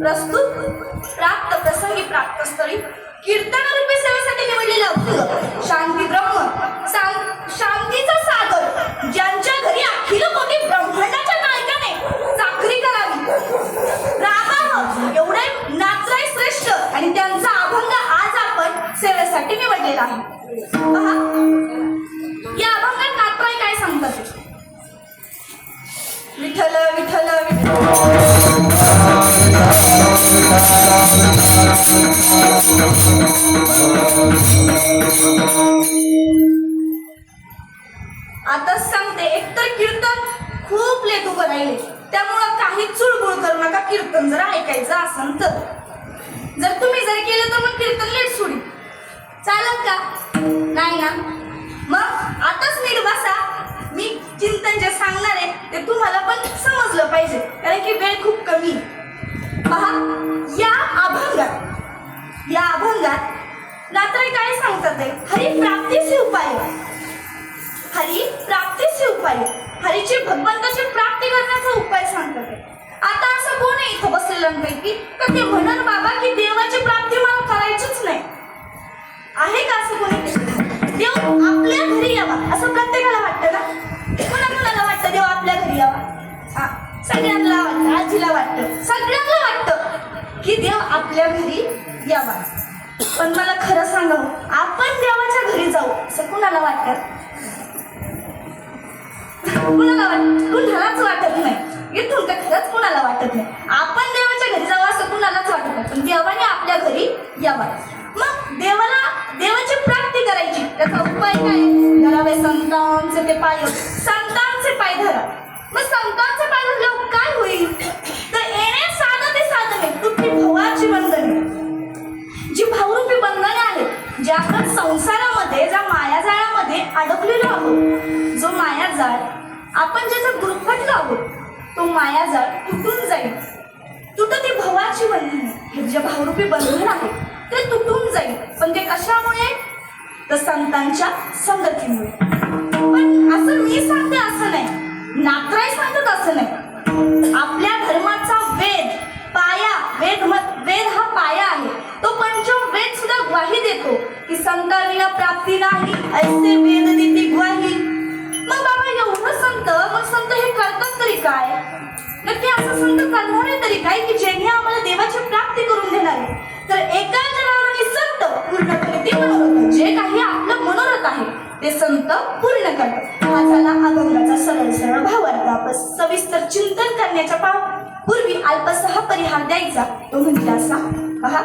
प्रस्तुत प्राप्त प्रसंगी प्राप्त स्थळी कीर्तनरूपी सेवेसाठी निवडलेले अभंग शांती ब्रह्म शांतीचा सागर ज्यांच्या घरी अखिल कोटी ब्रह्मांडाच्या नायकाने चाकरी करावी राहावं एवढे नाचराय श्रेष्ठ आणि त्यांचा अभंग आज आपण सेवेसाठी निवडलेला आहे। पहा या अभंगात नाचराय काय सांगतात। विठ्ठल विठ्ठल आता सांगते एकतर कीर्तन खूप लेट उभं राहिले त्यामुळं काही चुळबुळ करू नका। कीर्तन जर ऐकायचं असेल तर जर तुम्ही जर केलं तर मग कीर्तन लेट सोडी चालत का नाही ना। मग आताच नीट बसा। मी चिंतन जे सांगणार आहे ते तुम्हाला पण समजलं पाहिजे कारण की वेळ खूप कमी। पहा या अभंगात नात्रे काय सांगतात आहे हरी प्राप्तीचे उपाय हरीची भगवंताची प्राप्ती करण्याचा उपाय सांगतात आहे। आता असं कोण आहे इथं बसलेल्यांपैकी तर ते म्हणणार बाबा की देवाची प्राप्ती मला करायचीच नाही आहे का असं कोणी। देव आपल्या घरी यावा असं प्रत्येकाला वाटतं ना। कोणाला वाटतं देव आपल्या घरी यावा। सगळ्यांना वाटतं आजीला वाटतं सगळ्यांना वाटतं की देव आपल्या घरी यावा। पण मला खरं सांगावं आपण देवाच्या घरी जाऊ असं कुणाला वाटतं कुणालाच वाटत नाही। इथून तर खरंच कुणाला वाटत नाही आपण देवाच्या घरी जावं असं कुणालाच वाटत नाही पण देवाने आपल्या घरी यावा। मग देवाची प्राप्ती करायची त्याचा उपाय काय धरावे संतांचे ते पाय संतांचे पाय धरा। मग संतांचे पाय धरल्यावर काय होईल तर येणे साधं ते साधने तुटली भवाची बंधने जी भावरूपी बंधने आहेत ज्या आपण संसारामध्ये ज्या मायाजाळामध्ये अडकलेलो आहोत जो मायाजाळ आपण ज्याचा गुरफटलो आहोत तो मायाजाळ तुटून जाईल। तुटती भवाची बंधने हे जे भावरूपी बंधन आहे ते तुटून जाईल पण ते कशामुळे तर संतांच्या संगतीमुळे। पण असं मी सांगते असं नाही नात्राय सांगत असं नाही। आपल्या धर्माचा वेद हा पाया आहे तो पंचम वेद सुद्धा ग्वाही देतो की संतांविना प्राप्ती नाही ऐसे वेद देती ग्वाही। मग बाबा एवढं संत हे करतात तरी काय नक्की असं संत करणारे तरी काय की ज्यांनी आम्हाला देवाची प्राप्ती करून देणार आहे। तर एका जनावरांनी संत पूर्ण करते मनोरथ जे काही आपलं मनोरथ आहे ते संत पूर्ण करतात। हा झाला अभंगाचा सरळ भावार्थ। आपण सविस्तर चिंतन करण्याच्या पूर्वी अल्पसा परिहार द्यायचा तो म्हणजे असा पहा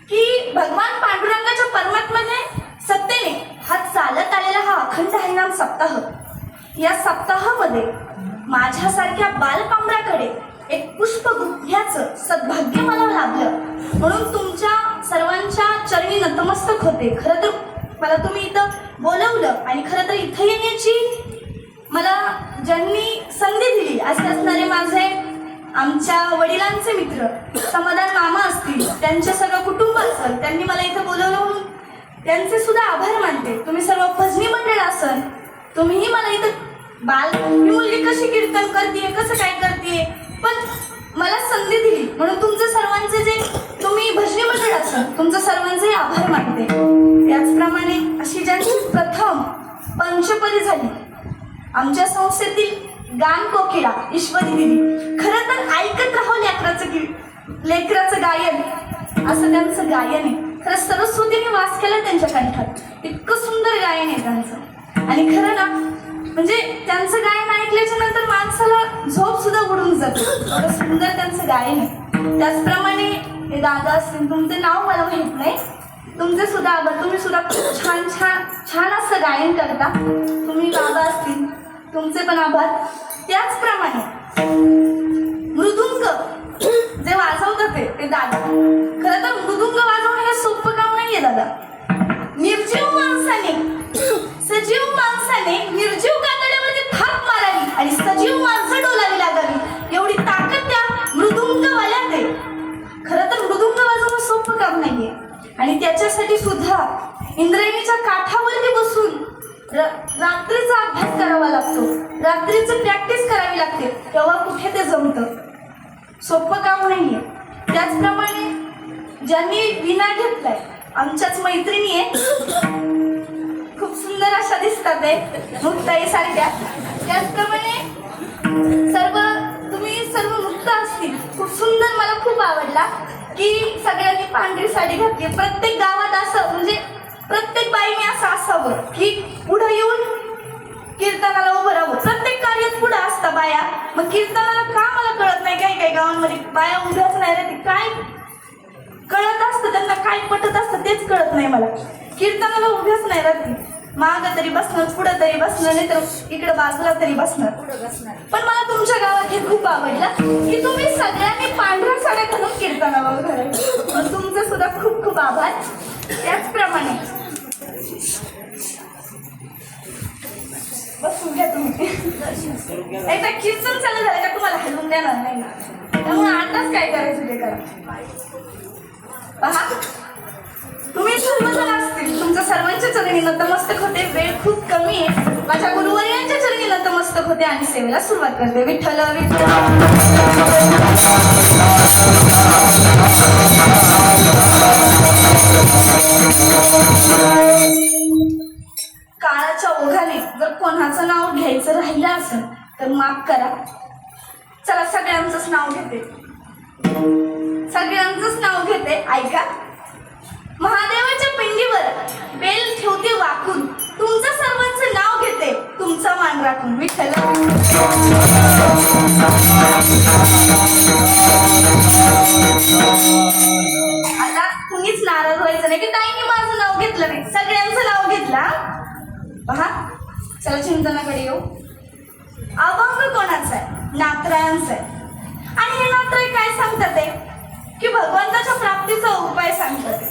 की भगवान पांडुरंगाच्या परमात्म्याने सत्तेने हा चालत आलेला हा अखंड हरिनाम सप्ताह या सप्ताहामध्ये माझ्यासारख्या बालकामराकडे एक पुष्प गुंफण्याचं सद्भाग्य मला लाभलं म्हणून तुमच्या सर्वांच्या चरणी नतमस्तक होते। खरं तर मला तुम्ही इथं बोलवलं आणि खरं तर इथं येण्याची मला ज्यांनी संधी दिली असे असणारे माझे आमच्या वडिलांचे मित्र समाधान मामा असतील त्यांचे सगळं कुटुंब असेल त्यांनी मला इथं बोलवलं म्हणून त्यांचे सुद्धा आभार मानते। तुम्ही सर्व भजनी मंडळ असेल तुम्हीही मला इथं ही मुलगी कशी कीर्तन करते कसं काय करते पण मला संधी दिली म्हणून तुमचं सर्वांचे जे तुम्ही भजनी मंडळ असाल तुमचं सर्वांचे आभार मानते। त्याचप्रमाणे अशी ज्यांची प्रथम पंचपदी झाली आमच्या संस्थेतील गान कोकिळा ईश्वरी दिदी खरं तर ऐकत राहो लेकराचं गायन असं त्यांचं गायन आहे। खरं सरस्वतीने वास केला त्यांच्या कंठात इतकं सुंदर गायन आहे त्यांचं आणि खरं ना म्हणजे त्यांचं गायन ऐकल्याच्या नंतर माणसाला झोप सुद्धा उडून जाते एवढं सुंदर त्यांचं गायन आहे। त्याचप्रमाणे हे दादा असतील तुमचे नाव मला माहित नाही तुमचे सुद्धा आभार तुम्ही सुद्धा खूप छान असं गायन करता तुम्ही दादा असतील तुमचे पण आभार। त्याचप्रमाणे मृदुंग जे वाजवतात ते दादा खरं तर मृदुंग वाजवणं हे सोपं काम नाहीये दादा। सजीव माणसाने निर्जीव कातड्यावरती थाप मारावी आणि सजीव माणसं डोलावी लागावी एवढी ताकद त्या मृदुंगवाल्यात आहे। खरं तर मृदुंग वाजवणं सोपं काम नाहीये आणि त्याच्यासाठी सुद्धा इंद्रायणीच्या काठावरती बसून रात्रीचा अभ्यास करावा लागतो। रात्रीचं प्रॅक्टिस करावी लागते, तेव्हा कुठे ते जमतं. सोपं काम नाहीये. त्याचप्रमाणे ज्यांनी विना घेतलाय, आमच्याच मैत्रिणी आहे, खूप सुंदर अशा दिसतात आहे मुक्ताई सारख्या. त्याचप्रमाणे तुम्ही सर्व मुक्त असतील. खूप सुंदर, मला खूप आवडला की सगळ्यांनी पांढरी साडी घातली. प्रत्येक गावात असं, म्हणजे प्रत्येक बाईने असं असावं की पुढे येऊन कीर्तनाला उभं राहावं. प्रत्येक कार्यात पुढं असतं बाया. मग कीर्तनाला का मला कळत नाही, काही काही गावांमध्ये बाया उभ्याच नाही राहते. काय कळत असतं त्यांना, काय पटत असतं तेच कळत नाही मला. कीर्तनाला उभ्याच नाही राहते, मागं तरी बसणार, पुढं तरी बसणार, नाही तर इकडं बाजूला तरी बसणार. पण मला तुमच्या गावात हे खूप आवडलं की तुम्ही सगळ्यांनी पांढऱ्या साड्या घालून कीर्तनाला उभं राहिले. तुमचं सुद्धा खूप खूप आभार. त्याचप्रमाणे बसून घ्या तुम्ही. एकदा कीर्तन चालू झालं का तुम्हाला हलवून देणार नाही, त्यामुळे आताच काय करायचं ते करा. पहा, तुम्ही सर्वजण असतील, तुमच्या सर्वांच्या चरणी नतमस्तक होते. वेळ खूप कमी आहे. माझ्या गुरुवर्यांच्या चरणी नतमस्तक होते आणि सेवेला सुरुवात करते. विठ्ठल विठ्ठल. काळाच्या ओघाने जर कोणाचं नाव घ्यायचं राहिलं असेल तर माफ करा. चला, सगळ्यांचंच नाव घेते, सगळ्यांचंच नाव घेते. ऐका. महादेवाच्या पिंडीवर बेल ठेवते वाकून, तुमचं सर्वांचं नाव घेते, तुमचा मान राखून. विठ्ठल. आता कुणीच नाराज व्हायचं नाही की ताईंनी माझं नाव घेतलं नाही, सगळ्यांचं नाव घेतलं. पहा, चला चिंतनाकडे येऊ. अभंग कोणाचा आहे? नाथरायांचा आहे. आणि हे नाथराय काय सांगतात ते की भगवंताच्या प्राप्तीचा उपाय सांगतात.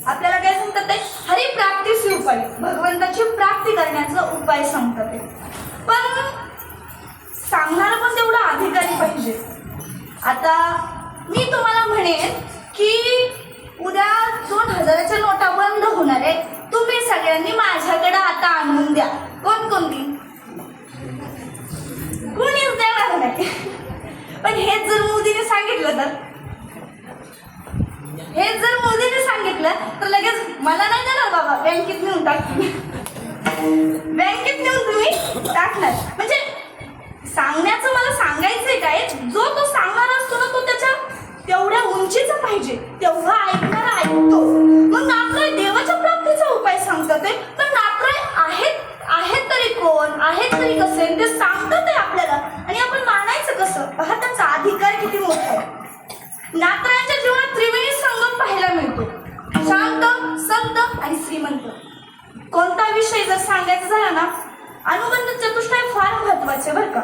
आपल्याला काय सांगतात ते? हरिप्राप्तीचे उपाय, भगवंताची प्राप्ती करण्याचा उपाय सांगतात. पण सांगणारा पण तेवढा अधिकारी पाहिजे. आता मी तुम्हाला म्हणेन की उद्या 2000च्या नोटा बंद होणार आहे, तुम्ही सगळ्यांनी माझ्याकडे आता आणून द्या. कोणकोणती? कुणीच देणार नाही. पण हेच जर मोदीने सांगितलं तर लगेच मला नाही देणार बाबा, बँकेत नेऊन टाकतील. बँकेत नेऊन तुम्ही टाकणार. म्हणजे सांगण्याचं मला सांगायचंय काय, जो तो सांगणार असतो ना, तो त्याच्या तेवढ्या उंचीचा पाहिजे, तेव्हा ऐकणारा ऐकतो. मग नाथराय देवाच्या प्राप्तीचा उपाय सांगतात ते. पण नाथराय आहेत तरी कोण, आहेत तरी कसे ते सांगतात ते आपल्याला, आणि आपण मानायचं कसं? पहा, त्यांचा अधिकार किती मोठा आहे. नाथरायांच्या जीवनात त्रिवेणी संगम पाहायला मिळतो, शांत, संत आणि श्रीमंत. कोणता विषय जर सांगायचा झाला ना, अनुबंध चतुष्टय फार महत्वाचे बरं का,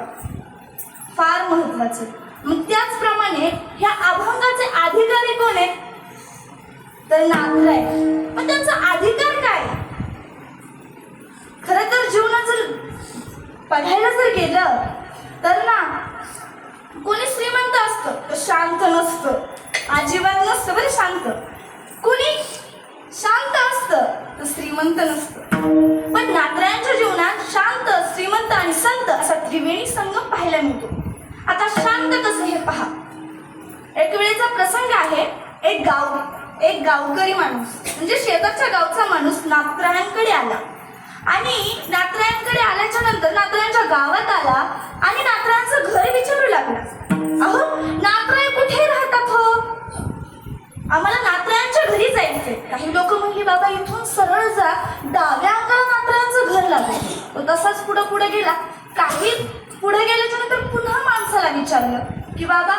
फार महत्वाचे. मग त्याचप्रमाणे ह्या अभंगाचे अधिकारी कोण आहेत? तर नाथराय. पण त्यांचा अधिकार काय? खरं तर जीवनात जर पढायला जर गेलं तर ना, कोणी श्रीमंत असतं तर शांत नसतं, अजिबात नसतं बरं शांत. कोणी शांत असतं तर श्रीमंत नसतं. पण नाथरायांच्या जीवनात शांत, श्रीमंत आणि संत असा त्रिवेणी संगम पाहायला मिळतो. आता शांत कसं हे पहा. एक वेळेचा प्रसंग आहे. एक गावकरी माणूस, म्हणजे शेजारच्या गावचा माणूस नाथरायांकडे आला. आणि नाथरायांकडे आल्याच्या नंतर नाथरायांच्या गावात आला आणि नाथरायांचं घर विचारू लागला. अहो, नाथराय कुठे राहतात हो? आम्हाला नाथरायांच्या घरी जायचंय. काही लोक म्हणली, बाबा इथून सरळ जा, डाव्या अंगाला नाथरायांचं घर लागलं. तो तसाच पुढे गेला. काही पुढे गेल्याच्या नंतर पुन्हा माणसाला विचारलं की बाबा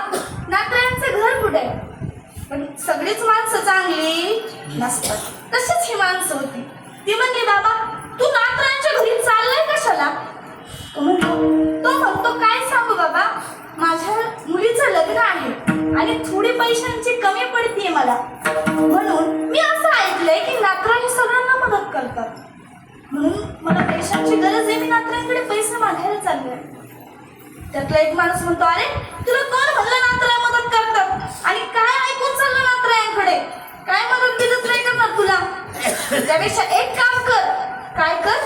नाथरायांचं घर कुठे आहे? पण सगळीच माणसं चांगली नसतात. तशीच ही माणसं होती. ती म्हणली, बाबा तू नाथरायांच्या घरी चाललाय कशाला? तो म्हणतो काय सांगू बाबा, माझ्या मुलीचं लग्न आहे आणि थोडी पैशांची कमी पडतीये मला, म्हणून मी असं ऐकलंय की नाथराय हे सगळ्यांना मदत करतात, म्हणून मला पैशांची गरज आहे, मी नाथरायांकडे पैसे मागायला चाललोय. त्यातला एक माणूस म्हणतो, अरे तुला कोण म्हणलं नाथराय मदत करतात? आणि काय ऐकून चाललं नाथरायांकडे? काय मदत बिदत नाही करणार तुला? त्यापेक्षा एक काम कर. काय कर?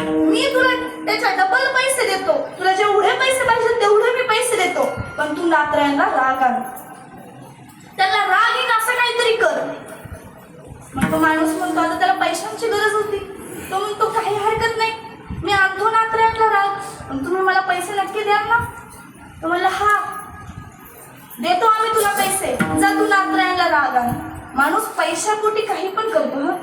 मी तुला त्याच्या डबल पैसे देतो, तुला जेवढे पैसे पाहिजे तेवढे मी पैसे देतो, पण तू नातरायणला राग आण, त्याला राग येईन असं काहीतरी कर. मग तो माणूस म्हणतो आता त्याला पैशांची गरज होती, तो म्हणतो काही हरकत नाही, मी आणतो नातरायणला राग, पण तुम्ही मला पैसे नक्की द्याल ना? तो म्हणला हा देतो आम्ही तुला पैसे, जा तू नातरायणला राग आण. माणूस पैशापोटी काही पण करतो. हा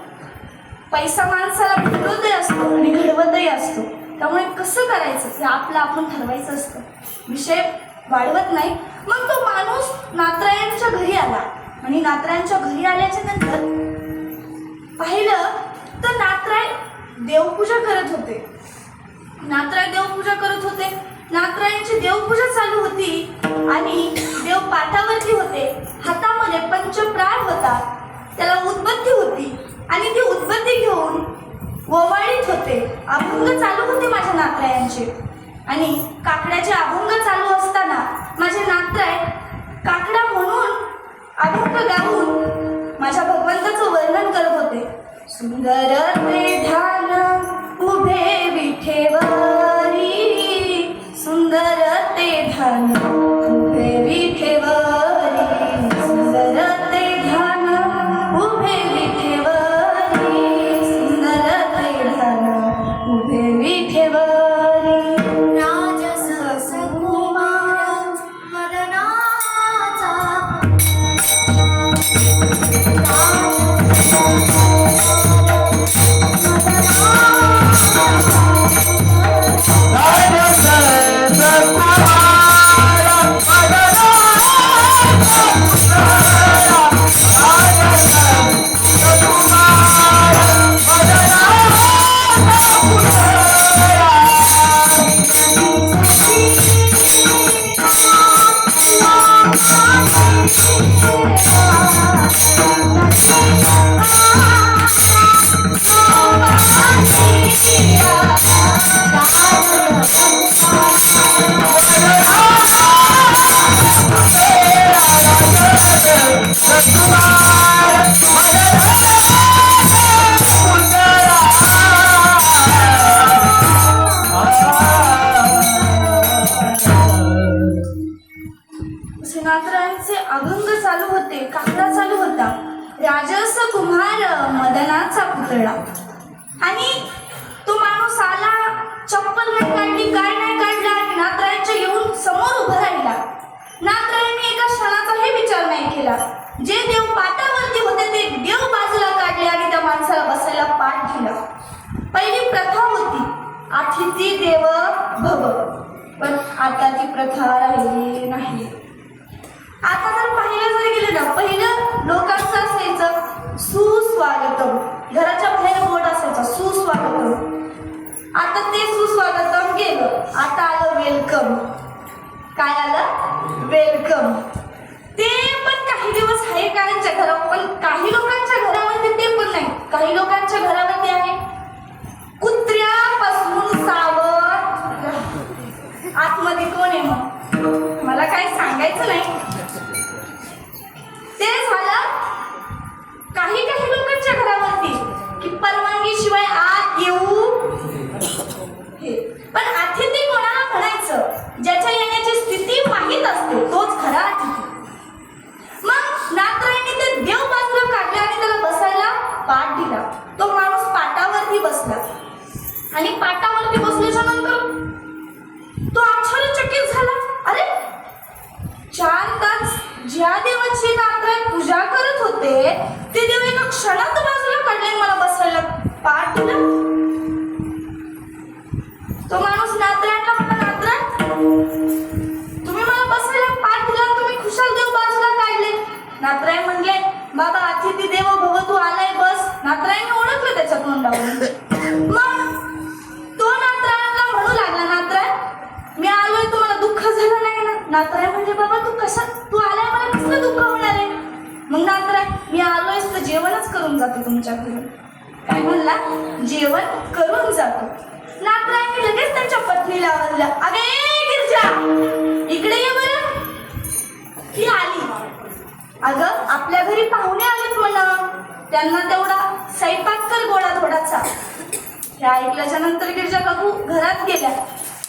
पैसा माणसाला भिडवतही असतो आणि घडवतही असतो, त्यामुळे कसं करायचं हे आपलं आपण ठरवायचं असतं, विषय वाढवत नाही. मग तो माणूस नातरायणच्या घरी आला आणि नातरायणच्या घरी आल्याच्या नंतर पाहिलं तर नातरायण देवपूजा करत होते. नातरायण देवपूजा करत होते, नातरायणची देवपूजा चालू होती आणि देव पाटावरती होते, हातामध्ये पंचप्राण होता, त्याला उदबत्ती होती आणि ती उदबत्ती घेऊन ओवाळीत होते. अभंग चालू होते माझ्या नातरायांचे आणि काकड्याचे अभंग चालू असताना माझे नातराय काकडा म्हणून अभंग गाऊन माझ्या भगवंताचं वर्णन करत होते. सुंदर ते ध्यान उभे विठेवरी, सुंदर ते ध्यान उभे विठेवरी, सुंदर ते ध्यान उभे विठेवरी, सुंदर ते ध्यान उभे विठेवरी. राजस कुमार मदनाचा नातरायांचे अभंग चालू होते, काकडा चालू होता. राजस कुमार मदनाचा पुतळा आणि तो माणूस आला, चप्पल नाही काढली, काय नाही काढला आणि नातरायांच्या येऊन समोर उभा राहिला. नातरायांनी एका क्षणाचा हे विचार नाही केला, जे देव पाटावरती होते ते देव बाजूला काढले आणि त्या माणसाला बसायला पाठ दिला. पहिली प्रथा होती अतिथी देव भव, पण आता ती प्रथा राहिली नाही. आता जर पाहिलं जरी गेलं ना, पहिलं लोकांचं असायचं सुस्वागतम, घराच्या बाहेर बोर्ड असायचा सुस्वागतम, आता ते सुस्वागतम गेलं, आता आलं वेलकम. काय आलं? वेलकम. ते पण काही दिवस आहे काहींच्या घरावर, पण काही लोकांच्या घरामध्ये ते पण नाही. काही लोकांच्या घरामध्ये आहे कुत्र्यापासून सावध. आतमध्ये कोण आहे मग मला काही सांगायचं नाही. ते झालं काही काही लोकांच्या घरावरती की परवानगी शिवाय आत येऊ हे. पण अतिथी कोणाला म्हणायचं? ज्याच्या येण्याची स्थिती माहीत असते तोच खरा अतिथी. मग नातरायांनी ते देव बाजूला काढले आणि त्याला बसायला पाठ दिला. तो माणूस पाटावरती बसला आणि पाटावरती बसल्याच्या नंतर तो आश्चर्यचकित झाला. अरे 4 तास ज्या देवाची नातराय पूजा करत होते ते देव एका क्षणात बाजूला काढले, मला बसायला पाठ दिला. तो माणूस नातरायांना म्हणला, नातराय तुम्ही मला बसायला पाठ दिला, तुम्ही खुशाल देव बाजूला काढले. नातराय म्हणले, बाबा अतिथी देव भव, तू आलाय बस. नातरायांनी ओळखलं त्याच्या तोंडावरून. मग तो नातरायांना म्हणू लागला, नातराय मी आलोय, तुम्हाला दुःख झालं नाही ना? नातराय म्हणजे, बाबा तू तू आलाय, मला कसलं दुःख होणार आहे? मग नातराय, मी आलोय तर जेवणच करून जातो तुमच्या घरी. काय म्हणला? जेवण करून जातो. नातरायांनी लगेच त्यांच्या पत्नीला आवरलं, अगे गिरजा इकडे ये बरं. ती आली. अगं आपल्या घरी पाहुणे आलेत म्हणा, त्यांना तेवढा स्वयंपाक कर गोडा थोडासा. हे ऐकल्याच्या नंतर गिरजा काकू घरात गेल्या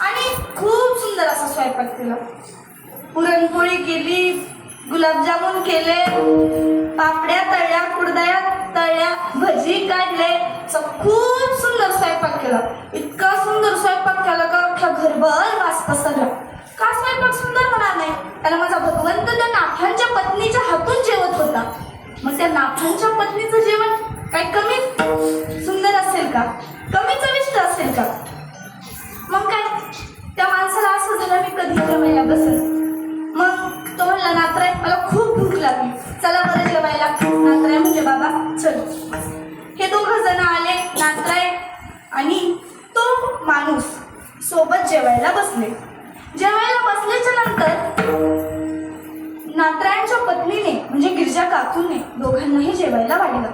आणि खूप सुंदर असा स्वयंपाक केला. पुरणपोळी केली, गुलाबजामुन केले, पापड्या तळल्या, कुरडया तळल्या, भजी काढले. खूप सुंदर स्वयंपाक केला. इतका सुंदर स्वयंपाक केला का अख्ख्या घरभर वास पसरला. का स्वयंपाक सुंदर होणार नाही? त्याला माझा भगवंत त्या नाथांच्या पत्नीच्या हातून जेवत होता. मग त्या नाथांच्या पत्नीचं जेवण काही कमी सुंदर असेल का? कमी चविष्ट असेल का? मग काय त्या माणसाला असं झालं मी कधी जेवायला बसेल. मग तो म्हणला नातराय मला खूप भूक लागली, चला बरं जेवायला. नातराय म्हणजे बाबा चल. हे दोघं जण आले, नातराय आणि तो माणूस सोबत जेवायला बसले. जेवायला बसल्याच्या नंतर नातरायांच्या पत्नीने म्हणजे गिरजा काकूने दोघांनाही जेवायला वाढलं.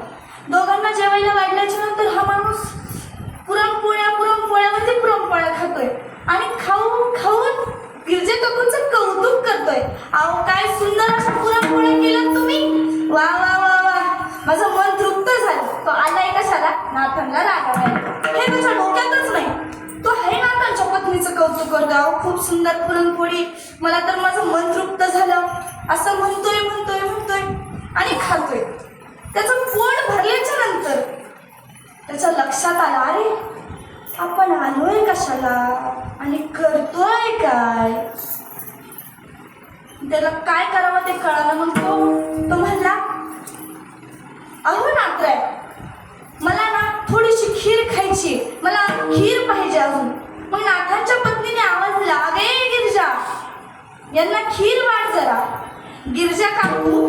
दोघांना जेवायला वाढल्याच्या नंतर हा माणूस पुरणपोळ्यावरती पुरणपोळ्या खातोय आणि खाऊन गिरजा काकूंचं कौतुक करतोय. अहो काय सुंदर अशा पुरणपोळ्या केल्यात तुम्ही, वा वा वा वा. माझं मन तृप्त झालं. तो आलाय कशाला? नाथांना रागावायला. हे त्याच्या डोक्यातच नाही. तो आहे नाथांच्या पत्नीचं कौतुक करतो. अहो खूप सुंदर पुरणपोळी, मला तर माझं मन तृप्त झालं असं म्हणतोय आणि खातोय. त्याचं पोट भरल्याच्या नंतर त्याच्या लक्षात आलं, अरे आपण आलोय कशाला आणि करतोय काय? त्याला काय करावं ते कळालं. मग तो म्हणला, अहो नातराय मला ना थोडीशी खीर खायची, मला खीर पाहिजे अजून. मग नाथांच्या पत्नीने आवाज दिला, अगे गिरजा यांना खीर वाढ जरा. गिरजा काकू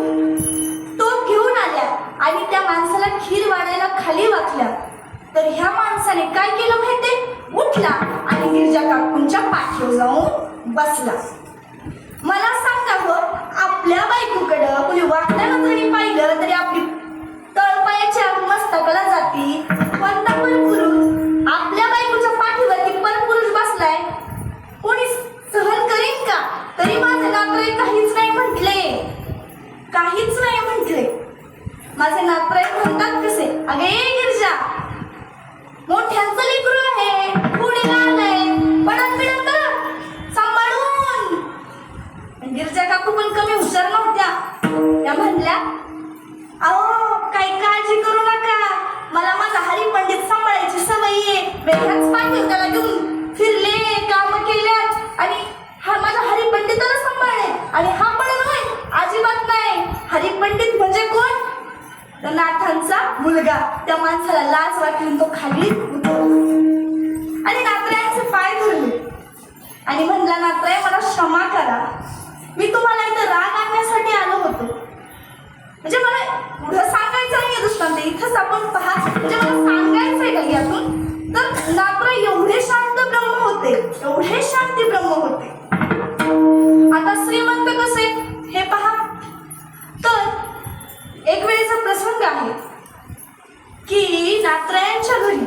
तो घेऊन आल्या आणि त्या माणसाला खीर वाढायला खाली वाकल्या. तर ह्या माणसाने काय केलं माहितीये? उठला आणि गिरजा काकूंच्या पाठीवर जाऊन बसला. मला सांगा हो, आपल्या बायकोकडं कोणी वाकल्यानं जरी पाहिलं तरी आपली तळपायाच्या मस्तकाला जाती. कोणता परपुरुष आपल्या बायकोच्या पाठीवरती परपुरुष बसलाय, कोणी सहन करेन का? तरी माझे नातराई काहीच नाही म्हटले. माझे नातराई म्हणतात कसे, अगे गिरजा मोठ्यांचं लेकरू आहे, पुढे आलंय, पडत बिडत सांभाळून. गिरजा काकू पण कमी हुशार नव्हत्या. त्या म्हणल्या, अहो काही काळजी करू नका, मला माझा हरिपंडित सांभाळायची सवय आहे. वेगळ्याच पाठीवर त्याला घेऊन फिरले, काम केल्यात आणि हा माझ्या हरिपंडिताला सांभाळले. आणि हा पडत होय? अजिबात नाही. हरिपंडित म्हणजे कोण? तर नाथांचा मुलगा. त्या माणसाला लाज वाटली, तो खाली उतरला आणि नातरायांचे पाय धरले आणि म्हणला, नातराय मला क्षमा करा, मी तुम्हाला इथं राग आणण्यासाठी आलो होतो. म्हणजे मला पुढं सांगायचं नाहीये दृष्टांत, इथंच आपण पहा. म्हणजे मला सांगायचंय का यातून? तर नातराय एवढे शांत ब्रह्म होते, एवढे शांती ब्रह्म होते. आता श्रीमंत कसे हे पहा. तर एक वेळेचा प्रसंग आहे की नातरायांच्या घरी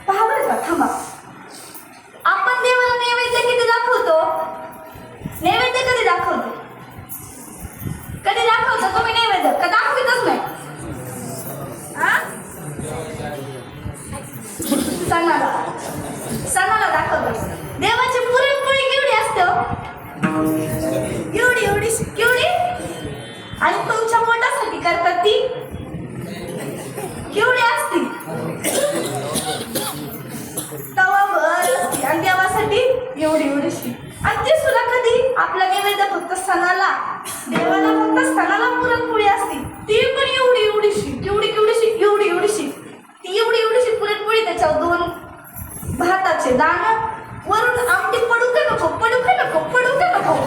पहा बरं का, थांबा. आपण देवाला नैवेद्य किती दाखवतो? नैवेद्य कधी दाखवतो? कधी दाखवतो तुम्ही नैवेद्य? का दाखवितच नाही? सणाला दाखवतो. देवाची पुरणपोळी केवढी असते हो? केवढी आणि तुमच्या पोटासाठी करतात ती केवढी असती? तवाभर असते आणि देवासाठी एवढीशी. आणि ती सुद्धा कधी आपला नैवेद्य फक्त सणाला, देवाला फक्त सणाला पुरणपोळी असती. ती पण एवढीशी ती एवढीशी पुरणपोळी, त्याच्यावर 2 भाताचे दाणं, वरून आमटी पडू का नको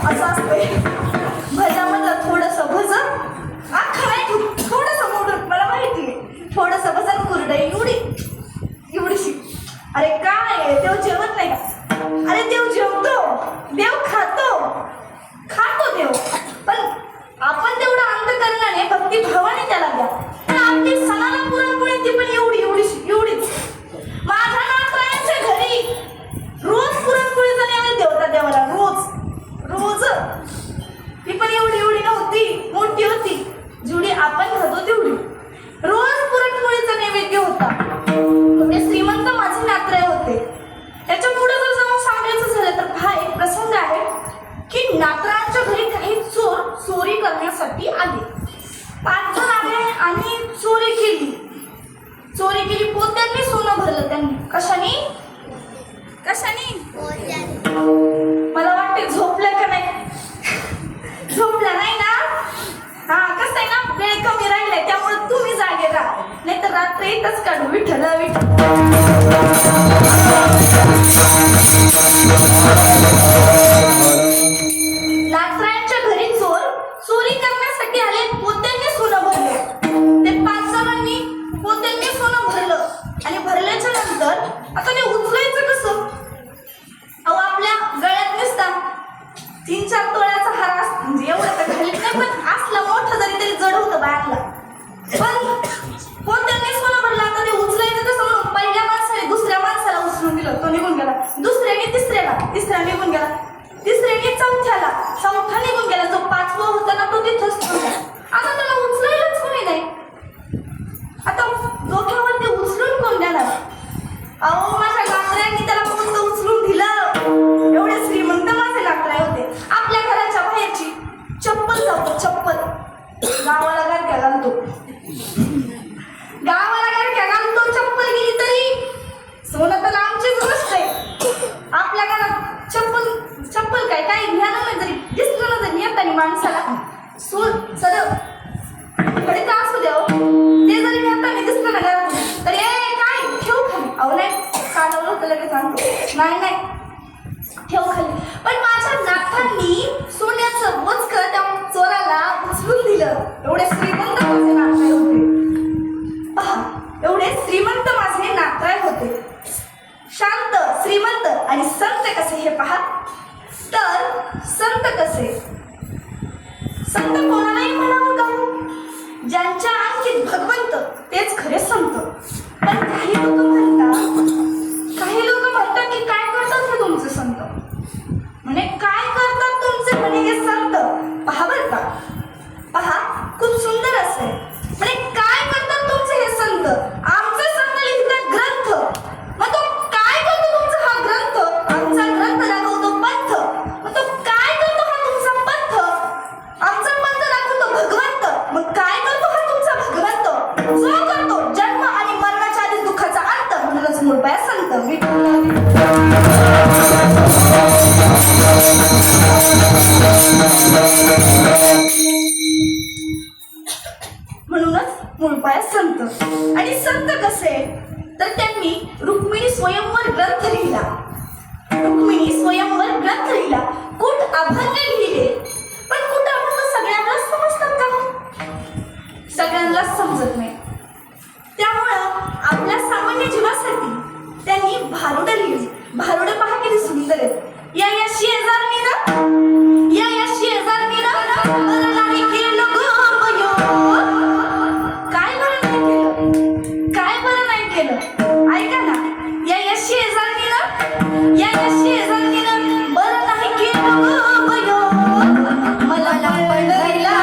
असं असतंय. भजामध्ये थोडंसं भजन, अख्खं नाही थोडंसं मोडून, मला माहिती आहे थोडंसं भजन, कुरडई एवढीशी. अरे काय देव जेवत नाही का? अरे देव जेवतो, देव खातो देव. पण आपण तेवढं अंतकरणाने भक्तिभावाने त्याला द्या. पण आपली सणाला पुरणपोळी ती पण एवढीच. माझ्या नातरायांच्या घरी रोज पुरणपोळीचा नैवेद्य होता देवाला, रोज. ती पण एवढी नव्हती, मोठी होती, जेवढी आपण खातो तेवढी. रोज पुरणपोळीचा नैवेद्य होता. म्हणजे श्रीमंत लाकडांच्या घरी काही चोर चोरी करण्यासाठी आले. 5 जण आले आणि चोरी केली. पोत्यांनी सोनं भरलं त्यांनी. कशाने? मला वाटते झोपलं का नाही? झोपला नाही ना? हा, कसं आहे ना, वेळ कमी राहिलाय त्यामुळे तुम्ही जागे राहा, नाही तर रात्र इथंच काढू. विठ्ठल लाकडांच्या घरी चोर चोरी करण्यासाठी आले. पोत्यांनी सोनं भरलं. ते 5 जणांनी पोत्यांनी सोनं भरलं आणि भरल्याच्या नंतर आता ते उचलायचं कसं? अहो, आपल्या गळ्यात नसता 3-4 तोळ्याचा हार असतो, म्हणजे एवढं तर घालीत नाही, पण असला मोठा जरी तरी जड होतं बाळाला. पण पोत्यांनी सोनं भरलं. आता ते उचलायचं कसं? म्हणून पहिल्या माणसाने दुसऱ्या माणसाला उचलून दिलं, तो निघून गेला. दुसऱ्याने तिसऱ्याला, तिसरा निघून गेला. तिसऱ्याने चौथ्याला, चौथा निघून गेला. जो 5वा होता ना तो तिथंच थांबला. आता त्याला उचलायलाच कोणी नाही. आता डोक्यावर ते उचलून कोण देणार? अहो, माझ्या लाकड्यांनी त्याला फक्त उचलून दिलं. एवढे श्रीमंत माझे लाकडे होते. आपल्या घराच्या बाहेरची चप्पल जातो, चप्पल गावाला गारक्या घालतो. चप्पल गेली तरी सोनं तर आमचीच नसते. आपल्या घरात चप्पल काय ज्ञान नाही. जरी दिसलं ना जरी येतानी माणसाला सरळ कडे का असू द्या, ते जरी येतानी दिसलं ना घरात तर काय ठेव खाली. अहो नाही, चालवलं होतं लगेच सांगतो. नाही ठेव खाली. पण माझ्या नाथांनी सोन्याचं बोचकं त्या चोराला उचलून दिलं. एवढे श्रीमंत माझे नाथराय होते. पहा, एवढे श्रीमंत माझे नाथराय होते. शांत, श्रीमंत आणि संत कसे हे पहा. तर संत कसे? संत कोणालाही म्हणावं का? ज्यांच्या अंकित भगवंत तेच खरे संत. पण काही लोक म्हणतात की काय करतात हे तुमचे संत? म्हणे काय करतात तुमचे म्हणे हे संत? पहा बरं का, पहा, खूप सुंदर असे. म्हणे काय करतात तुमचे हे संत? आमचे संत लिहितात ग्रंथ. मग तो काय करतो तुमचा हा ग्रंथ? आमचा ग्रंथ दाखवतो पंथ. मग तो काय करतो हा तुमचा पंथ? आमचा पंथ दाखवतो भगवंत. मग काय करतो हा तुमचा भगवंत? जो करतो जन्म आणि मरणाच्या आधी दुःखाचा अंत. म्हणूनच मूळपाया संत. म्हणूनच मूळपाया संत. आणि संत कसे? तर त्यांनी रुक्मिणी स्वयंवर ग्रंथ लिहिला. कुठ अभंग लिहिले. पण कुठ अभंग सगळ्यांना समजतात का? सगळ्यांनाच समजत नाही. त्यामुळं आपल्या सामान्य जीवासाठी त्यांनी भारुड लिहिली. भारुड पहा किती सुंदर आहेत. या शेजारनी ना बरं नाही केलं गं बयो. काय बरं नाही केलं? ऐका ना, या शेजारनी ना बरं नाही केलं गं बयो. मला पंढरीला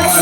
Let's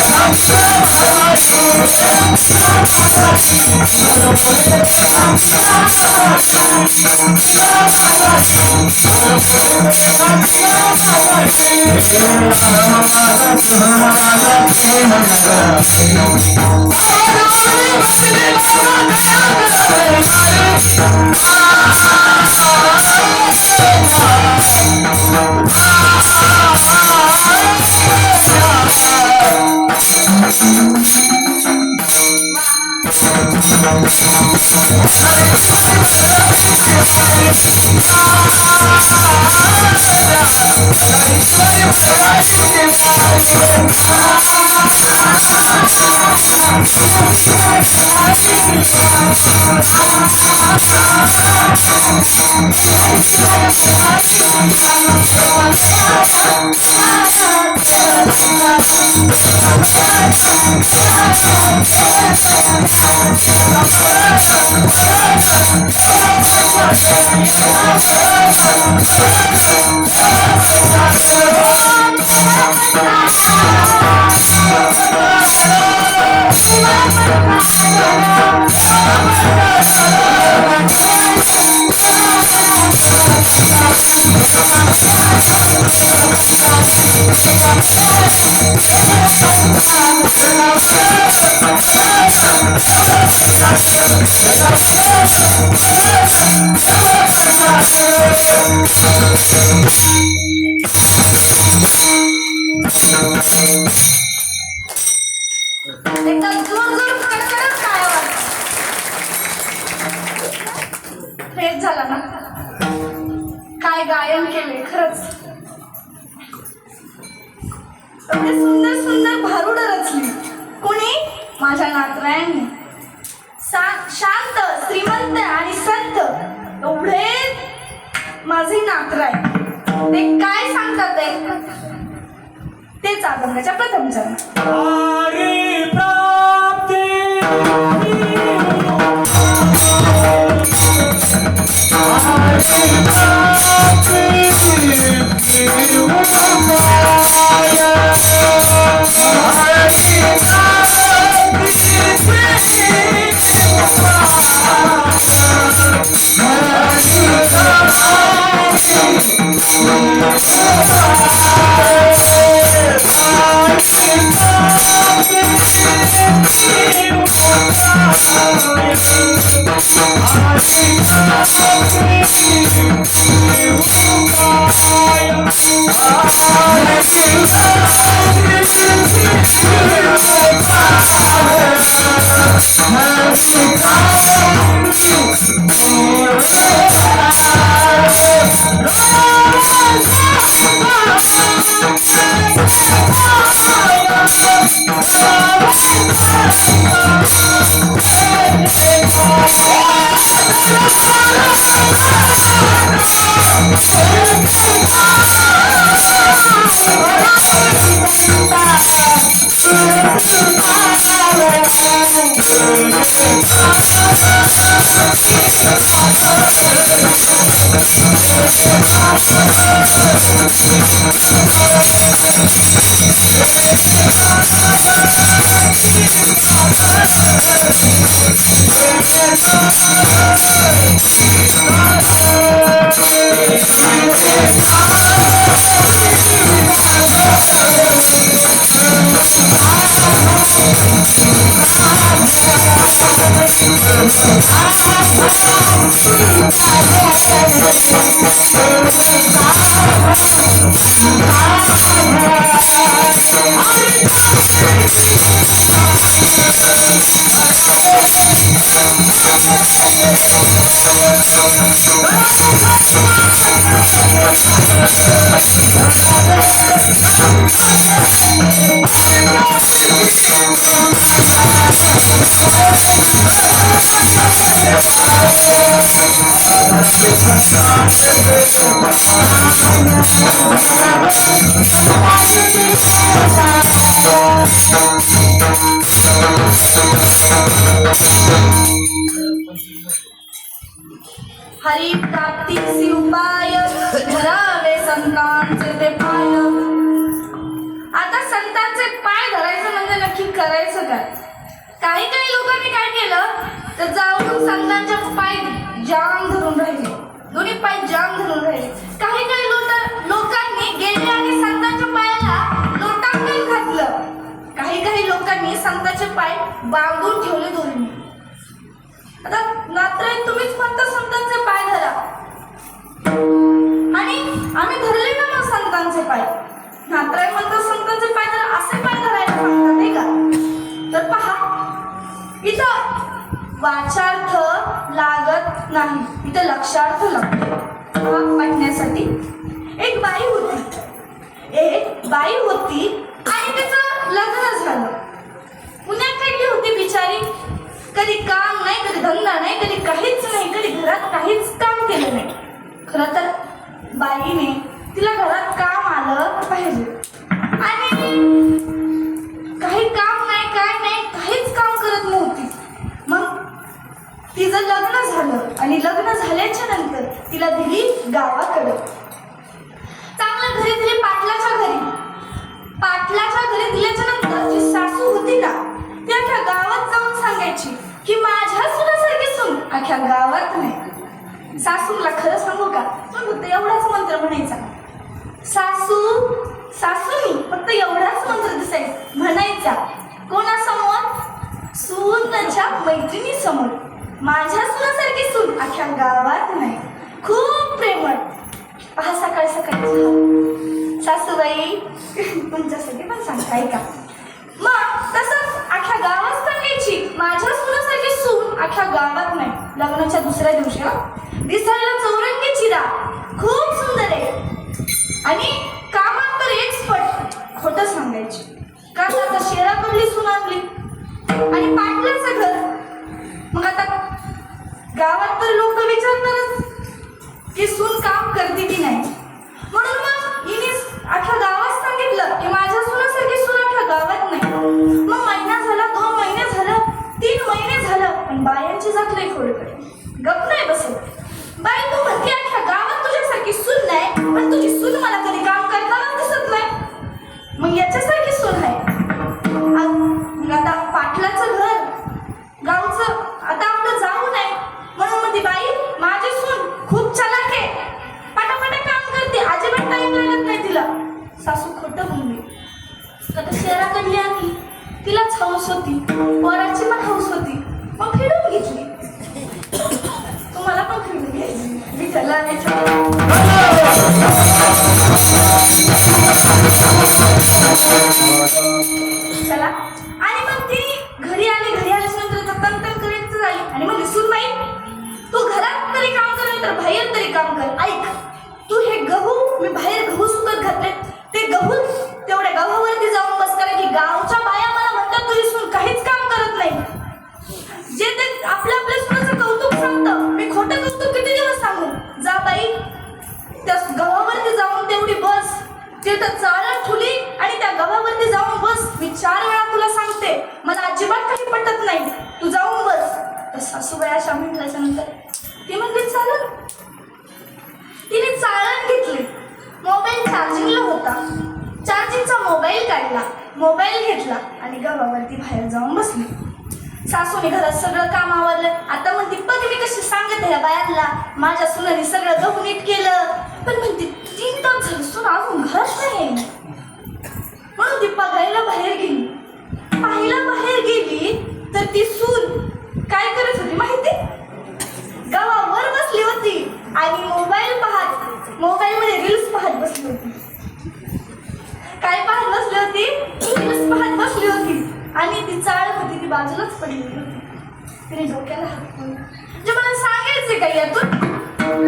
go. एकदा जोर जोर कडकडत काय आवाज फ्रेश झाला ना. काय गायन केले खरंच. एवढे सुंदर सुंदर भारुड रचली कोणी? माझ्या नातरायांनी. शांत श्रीमंत आणि संत एवढे माझे नातराय. ते काय सांगतात तेच अभंगाच्या प्रथम चरण. हरी प्राप्तीसी उपाय धरावे संतांचे ते पाय. आता संतांचे पाय धरायचं म्हणजे नक्की करायचं करायचं काय? काही काही लोकांनी काय केलं तर जाऊन संतांच्या पाय जाम धरून राहिले, दोन्ही पाय जाम धरून राहिले. काही काही लोकांनी गेले आणि संतांच्या पायाला लोटांगण घातलं. काही काही लोकांनी संतांचे पाय बांधून ठेवले दोन्ही. आता नात्रे तुम्हीच म्हणता संतांचे पाय धरा, आणि आम्ही धरले ना मग संतांचे पाय. नात्रे म्हणतात संतांचे पाय धरा, असे पाय धरायला सांगतात नाही का? तर पहा, इथं वाचार्थ लागत नाही, इथं लक्षार्थ लागतो वाटण्यासाठी. एक बाई होती आणि तिचं लग्न झालं. पुण्यात काढली होती बिचारी. कधी काम नाही, कधी धंदा नाही, कधी काहीच नाही, कधी घरात काहीच काम केलं नाही. खरं तर बाईने तिला घरात काम आलं पाहिजे, आणि काही काम नाही, काय नाही, काहीच काम करत नव्हती. मग तिचं लग्न झालं आणि लग्न झाल्याच्या नंतर तिला दिली गावाकडं. चांगलं घरी दिली पाटलाच्या घरी. पाटलाच्या घरी दिल्याच्या नंतर जी सासू होती ना, ती अख्ख्या गावात जाऊन सांगायची की माझ्या सुनासारखी सून अख्ख्या गावात नाही. सासूला खरं सांगू का, फक्त एवढाच मंत्र म्हणायचा. सासूनी फक्त एवढाच मंत्र म्हणायचा. कोणासमोर? सूनच्या मैत्रिणी समोर. माझ्या सुनासारखी सून अख्ख्या गावात नाही. खूप प्रेमळ. पहा, सकाळी सकाळी सासूबाई तुमच्यासाठी पण सांगताय का? मग तसंच अख्ख्या गावात सांगायची, माझ्या सुनासारखी सून अख्ख्या गावात नाही. लग्नाच्या दुसऱ्या दिवशी दिसायला चौरंगी चिरा, खूप सुंदर आहे, आणि कामात तर एक्सपर्ट. खोटं सांगायची. का आता शेराकडली सून आणली आणि पाटलाचं घर. मग आता गावात तर लोक विचारणारच की सून काम करते की नाही. म्हणून मग हिने अख्ख्या गावात सांगितलं की माझ्या सुनासारखी सून अख्ख्या गावात नाही. मग महिना झाला, 2 महिने झालं, 3 महिने झालं, पण बायांची जात नाही खोडकडे. गप नाही बसत. बाई, तू म्हणते अख्ख्या गावात तुझ्यासारखी सून नाही, पण तुझी सून मला कधी काम करताना दिसत नाही. मग याच्यासारखी सून आहे. आता पाटलाचं घर, गावचं आता आपलं जाऊ नये, म्हणून म्हणते बाई माझी सून खूप चलाक आहे, पटापटा काम करते, अजिबात टाईम लागत नाही तिला. सासू खोटं बोलली. आता शहराकडली आणि तिलाच हौस होती, पोराची पण हौस होती, मग फिरून घेतली. तुम्हाला पण फिरून घ्यायची. मी त्याला चला. आणि मग ती घरी आल्याच्या नंतर तंतन करायचं झाली आणि मग सून बाई, तू घरात तरी काम कर नाही तर बाहेर तरी काम कर. ऐक, तू हे गहू, मी बाहेर गहू सुकत घातले, ते गहू तेवढ्या गव्हावरती जाऊन बस करा की गावच्या बाया मला म्हणतात तुझी सून काहीच काम करत नाही. जे ते आपल्या सुनाचं कौतुक सांगतं, मी खोटं कौतुक किती दिवस सांगू. जा बाई, त्या गव्हावरती जाऊन तेवढी बस. तिथं चाळण ठुली आणि त्या गव्हावरती जाऊन बस. मी 4 वेळा तुला सांगते, मला अजिबात काही पटत नाही, तू जाऊन बस. तर सासूबाई अशा म्हटल्याच्या नंतर ती म्हणली चालेल. तिने चाळण घेतली, मोबाईल चार्जिंगला होता, चार्जिंगचा मोबाईल काढला, मोबाईल घेतला आणि गव्हावरती बाहेर जाऊन बसली. सासूने घरात सगळं काम आवरलं. आता म्हणते बघ मी कशी सांगत ह्या बायांना, माझ्या सुनाने सगळं गहू नीट केलं. पण म्हणते 3 तास झाली सून अजून घरात नाही. म्हणून ती बघायला बाहेर गेली. पाहायला बाहेर गेली तर ती सून काय करत होती माहिती? गव्हावर बसली होती आणि मोबाईल पाहत, मोबाईलमध्ये रील्स पाहत बसली होती. काय पाहत बसली होती? रील्स पाहत बसली होती. आणि ती चाळ होती ती बाजूलाच पडलेली होती. तिने डोक्याला हात ठेवला. जे मला सांगायचे का यातून,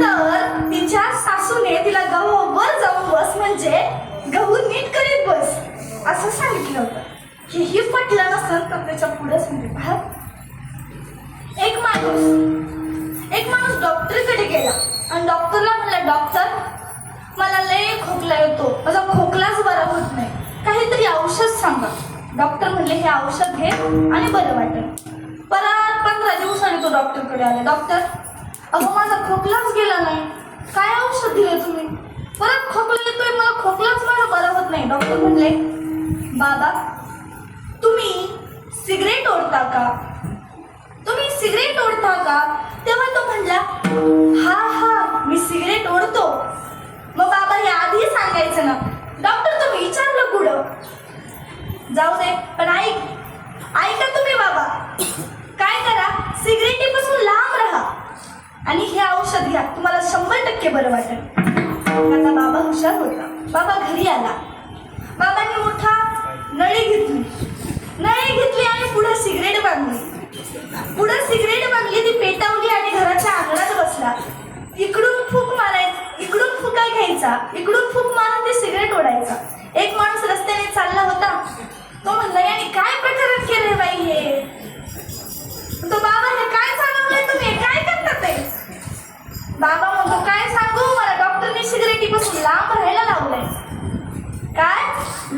तर तिच्या सासूने तिला गव्हावर जाऊन बस म्हणजे गहू नीट करीत बस असं सांगितलं होतं. हेही पटलं नसतं तर त्याच्या पुढेच म्हणजे पहा, एक माणूस डॉक्टरकडे गेला आणि डॉक्टरला म्हणला, डॉक्टर मला लय खोकला येतो, माझा खोकलाच बरा होत नाही, काहीतरी औषध सांगा. डॉक्टर म्हणले हे औषध घे आणि बरं वाटेल. परत 15 दिवसांनी तो डॉक्टरकडे आला. डॉक्टर, अहो माझा खोकलाच गेला नाही, काय औषध दिलं तुम्ही? परत खोकला येतोय, मला खोकलाच माझा बरा होत नाही. डॉक्टर म्हणले, बाबा तुम्ही ओढता का? तुम्ही सिगरेट ओढता का? तेव्हा तो म्हणला, हा मी सिगरेट ओढतो. मग बाबा हे आधी सांगायचं ना. डॉक्टर तुम्ही विचारलं कुठं? जाऊ दे, पण ऐका तुम्ही बाबा, काय करा, सिगरेटीपासून लांब राहा आणि हे औषध घ्या, तुम्हाला 100% बरं वाटेल. माझा बाबा हुशार होता. बाबा घरी आला. बाबांनी मोठा नळी घेतली आणि पुढे सिगरेट बांधली. ती पेटवली आणि घराच्या अंगणात बसला. इकडून फूक घ्यायचा, इकडून फूक मारून ते सिगरेट ओढायचा. एक माणूस रस्त्याने चालला होता. तो म्हणला, याने काय प्रकरण केले बाई हे? तो बाबा हे काय सांगवलंय तुम्ही, काय करता ते? बाबा म्हणतो, काय सांगू, मला डॉक्टरने सिगरेटीपासून लांब राहायला लावलंय. काय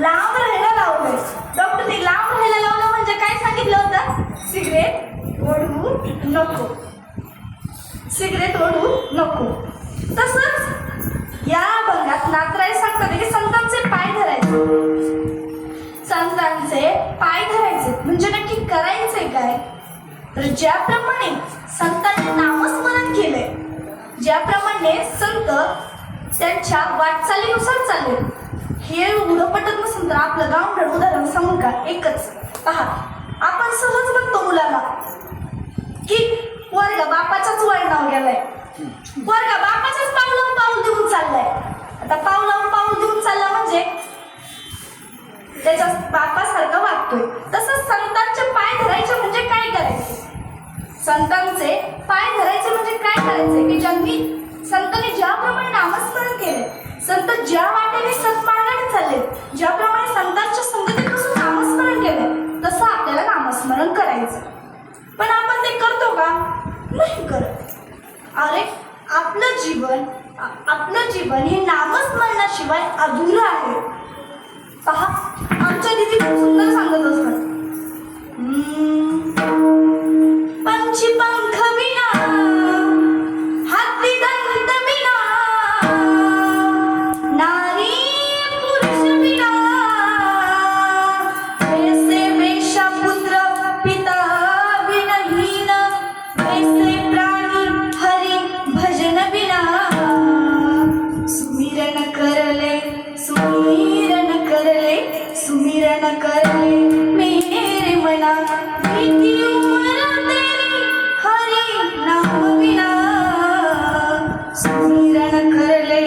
लांब राहायला लावलंय? डॉक्टरने लांब राहायला लावलं म्हणजे काय सांगितलं होतं? सिगरेट ओढू नको. तसंच या भागात नातराय सांगतात की संतांचे पाय धरायचे म्हणजे नक्की करायचे काय? तर ज्याप्रमाणे संतांनी नामस्मरण केले, ज्याप्रमाणे संत त्यांच्या वाटचालीनुसार चालले, हे उघडं पटत नसेल तर आपलं गावठं उदाहरण सांगू का? एकच पहा, आपण सहज म्हणतो मुलाला की वर्ग बापाच्याच वळणावर गेलाय, वर्ग बापाच्याच पाऊलावर पाऊल देऊन चाललाय. आता पाऊलावर पाऊल देऊन चालला म्हणजे त्याच्या बापासारखा वागतोय. तसंच संतांचे पाय धरायचे म्हणजे काय करायचे? संतांचे पाय धरायचे म्हणजे काय करायचे की संतांनी ज्याप्रमाणे नामस्मरण केले, संत ज्या वाटेने सत्मार्गाने चालले, ज्याप्रमाणे संतांच्या संगतीपासून नामस्मरण केले, तसं आपल्याला नामस्मरण करायचं. पण आपण ते करतो का? नाही करत. अरे आपलं जीवन हे नामस्मरणाशिवाय अधुरं आहे. पहा, आमच्या दिदी खूप सुंदर सांगत असतात, पंचपंख विना, हाती दंत विना, नारी पुरुष विना, वैसे वेशा पुत्र पिता विनहीन, वैसे प्राणी हरि भजन विना. सुमिरन करले मेरे मना, प्रीति उमर तेरी हरि नाम विना. सुमिरन करले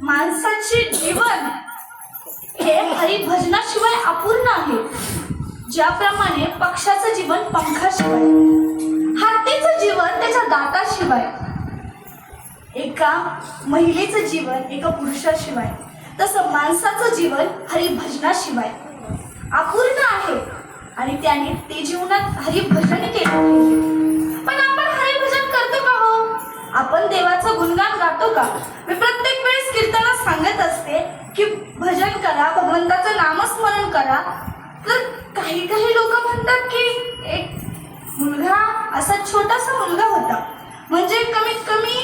माणसाचे जीवन हे हरिभजनाशिवाय अपूर्ण आहे. ज्याप्रमाणे पक्षाचं जीवन पंखाशिवाय, हत्तीचं जीवन त्याच्या दाताशिवाय, एका महिलेचं जीवन एका पुरुषाशिवाय, तसं माणसाचं जीवन हरिभजनाशिवाय अपूर्ण आहे. आणि त्याने ते जीवनात हरिभजन केले पाहिजे. पण आपण हरिभजन करतो का हो? आपण देवाचं गुणगान गातो का? मी प्रत्येक वेळेस कीर्तनात सांगत असते की भजन करा, भगवंताचं नामस्मरण करा. तर काही लोक म्हणतात की एक मुलगा, असा छोटासा मुलगा होता, म्हणजे कमीत कमी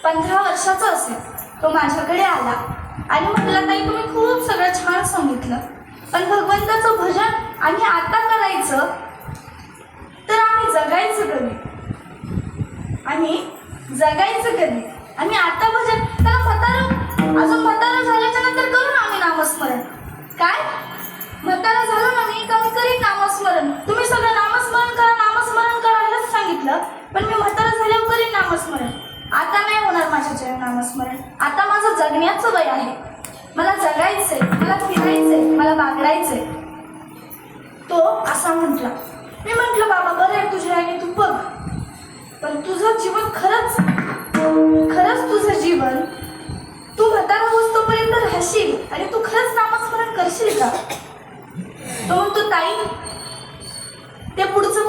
15 वर्षाचा असेल. तो माझ्याकडे आला आणि म्हटला, ताई तुम्ही खूप सगळं छान सांगितलं, पण भगवंताचं भजन आम्ही आता करायचं तर आम्ही जगायचं कधी? आम्ही आता भजन, त्याला म्हातारा झाल्याच्या नंतर करू ना आम्ही नामस्मरण. काय म्हातारा झालं ना मी, कमी करीन नामस्मरण. तुम्ही सगळं नामस्मरण करा हेच सांगितलं, पण मी म्हातारा झाल्यावर करीन नामस्मरण. आता नाही होणार माझ्याच्या नामस्मरण. आता माझं जगण्याचं वय आहे, मला जगायचंय, मला फिरायचंय, मला बागडायचंय. तो असा म्हटला. मी म्हटलं, बाबा बरं आहे तुझ्या आणि तू बघ, पण तुझं जीवन खरंच तुझं जीवन तू म्हातारा होतोपर्यंत राहशील आणि तू खरंच नामस्मरण करशील का? तो म्हणतो, ताई ते पुढचं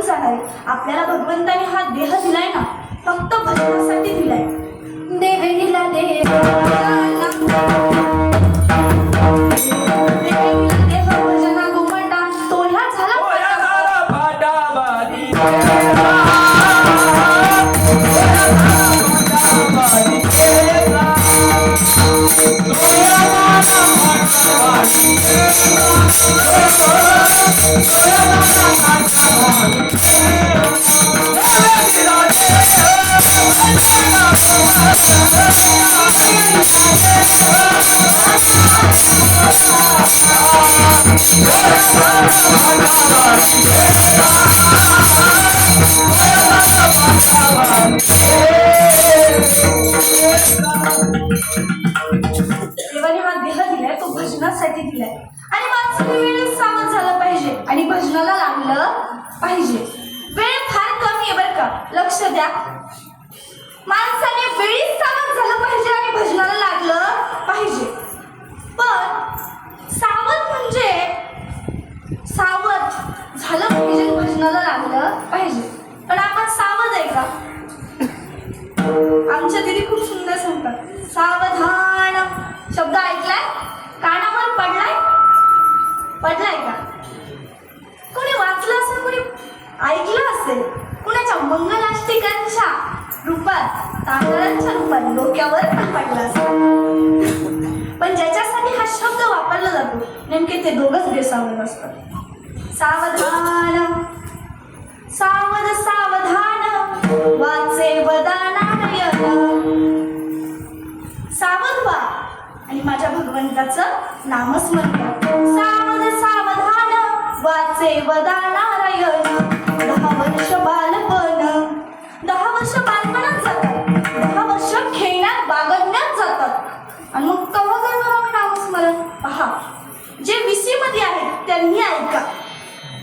घेऊन जाणारे. आपल्याला भगवंताने हा देह दिलाय ना, फक्त भजनासाठी दिलाय. देह दिला देह भजना गोमटा तोला झाला देवाने हा देह दिलाय तो भजनासाठी दिलाय. आणि माणसाने वेळेत सावध झालं पाहिजे आणि भजनाला लागलं पाहिजे. वेळ फार कमी आहे बरं का, लक्ष द्या. माणसाने वेळीच सावध झालं पाहिजे आणि भजनाला लागलं पाहिजे. पण सावध म्हणजे सावध झालं पाहिजे, भजनाला लागलं पाहिजे. पण आपण सावध आहे का? आमच्या दिदी खूप सुंदर सांगतात, सावधान शब्द ऐकलाय, कानावर पडलाय का? कोणी वाचलं असेल, कोणी ऐकलं असेल, कुणाच्या मंगलाष्टिकांच्या रूपात, तांदळांच्या रूपात डोक्यावर पण पडला असेल. पण ज्याच्यासाठी हा शब्द वापरला जातो नेमके ते दोघच बेसावध असतात. सावधान सावध सावधान वाचे वदानारायण. सावध व्हा आणि माझ्या भगवंताचं नामस्मरण करा. सावध सावधान वाचे वदानारायण. 10 वर्ष बालपण, 10 वर्ष बालपणात जातात, 10 वर्ष खेळण्यात बागडण्यात जातात. आणि मग कवा करणार आम्ही नामस्मरण? पहा, जे 20 मध्ये आहेत त्यांनी ऐका,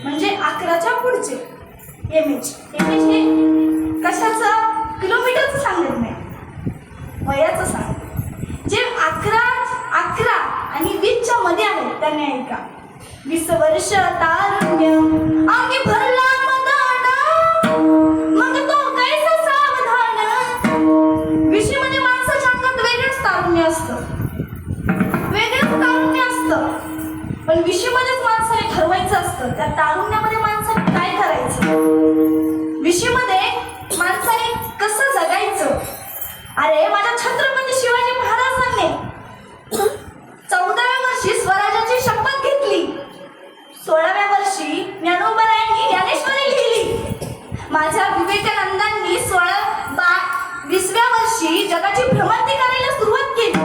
म्हणजे 11च्या पुढचे. एमएच हे कशाचं, किलोमीटरचं सांगत नाही, वयाचं सांग. जे 11 आणि 20च्या मध्ये आहेत त्यांनी ऐका. 20 वर्ष तारुण्य अंगी भरला मदान, मग तो कैसा सावधान. 20 मध्ये माणसाच्या अंगात वेगळंच तारुण्य असतं, वेगळंच तारुण्य असतं. पण 20 मध्येच माणसाने ठरवायचं असतं त्या तारुण्यामध्ये माणसाने काय करायचं, 20 मध्ये माणसाने कसं जगायचं. अरे माझ्या छत्रपती शिवाजी महाराजांनी 14व्या वर्षी स्वराज्याची शपथ घेतली, 16व्या वर्षी ज्ञानोबारायांनी ज्ञानेश्वरी लिहिली, माझ्या विवेकानंदांनी 20व्या वर्षी जगाची भ्रमंती करायला सुरुवात केली.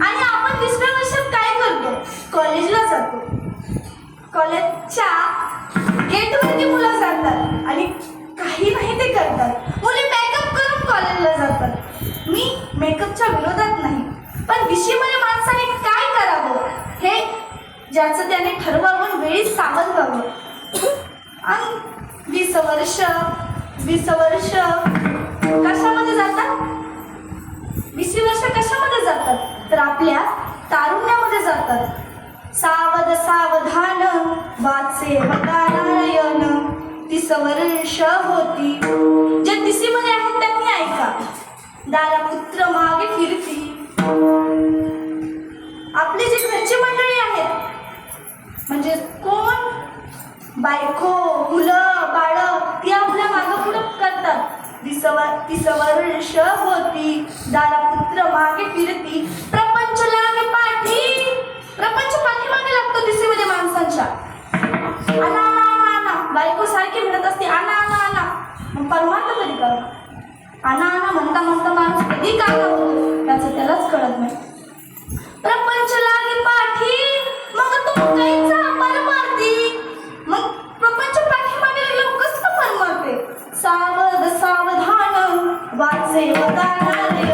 आणि आपण 20व्या वर्षात काय करतो? कॉलेजला जातो. कॉलेजच्या गेटवरती मुलं जातात आणि काही नाही ते करतात. मुली मेकअप करून कॉलेजला जातात. मी मेकअपच्या विरोधात नाही, पण 20 मध्ये माणसाने काय करावं हे ज्याचं त्याने ठरवावं, वेळी सावध व्हावं. आणि 20 वर्ष कशामध्ये जातात? 20 वर्ष कशामध्ये जातात? तर आपल्या तारुण्यामध्ये जातात. सावध सावधान वाचे वदानारायण. 30 वर्ष होती, जे 30 मध्ये आहेत त्यांनी ऐका. दारापुत्र मागे फिरती. आपली जी घरची मंडळी आहेत, म्हणजे कोण, बायको, मुलं, बाळ, ती आपल्या मागे पुढे करतात. 30 वर्ष होती, दारापुत्र मागे फिरती. प्रपंच लागे पाठी, प्रपंच पाठीमागे लागतो 30 मध्ये माणसांच्या. आना आना आना, बायको सारखी म्हणत असते आना आना आना. मग परमार्थ कधी करा? आना आना म्हणता म्हणता माणूस कधी काका होतो त्याचं त्यालाच कळत नाही. प्रपंच लागे पाठी, मग तो काहीचा परमार्थी. मग प्रपंच पाठीमागे लागलं कसं परमार्थे? सावध सावधान वाचे वदानारायण.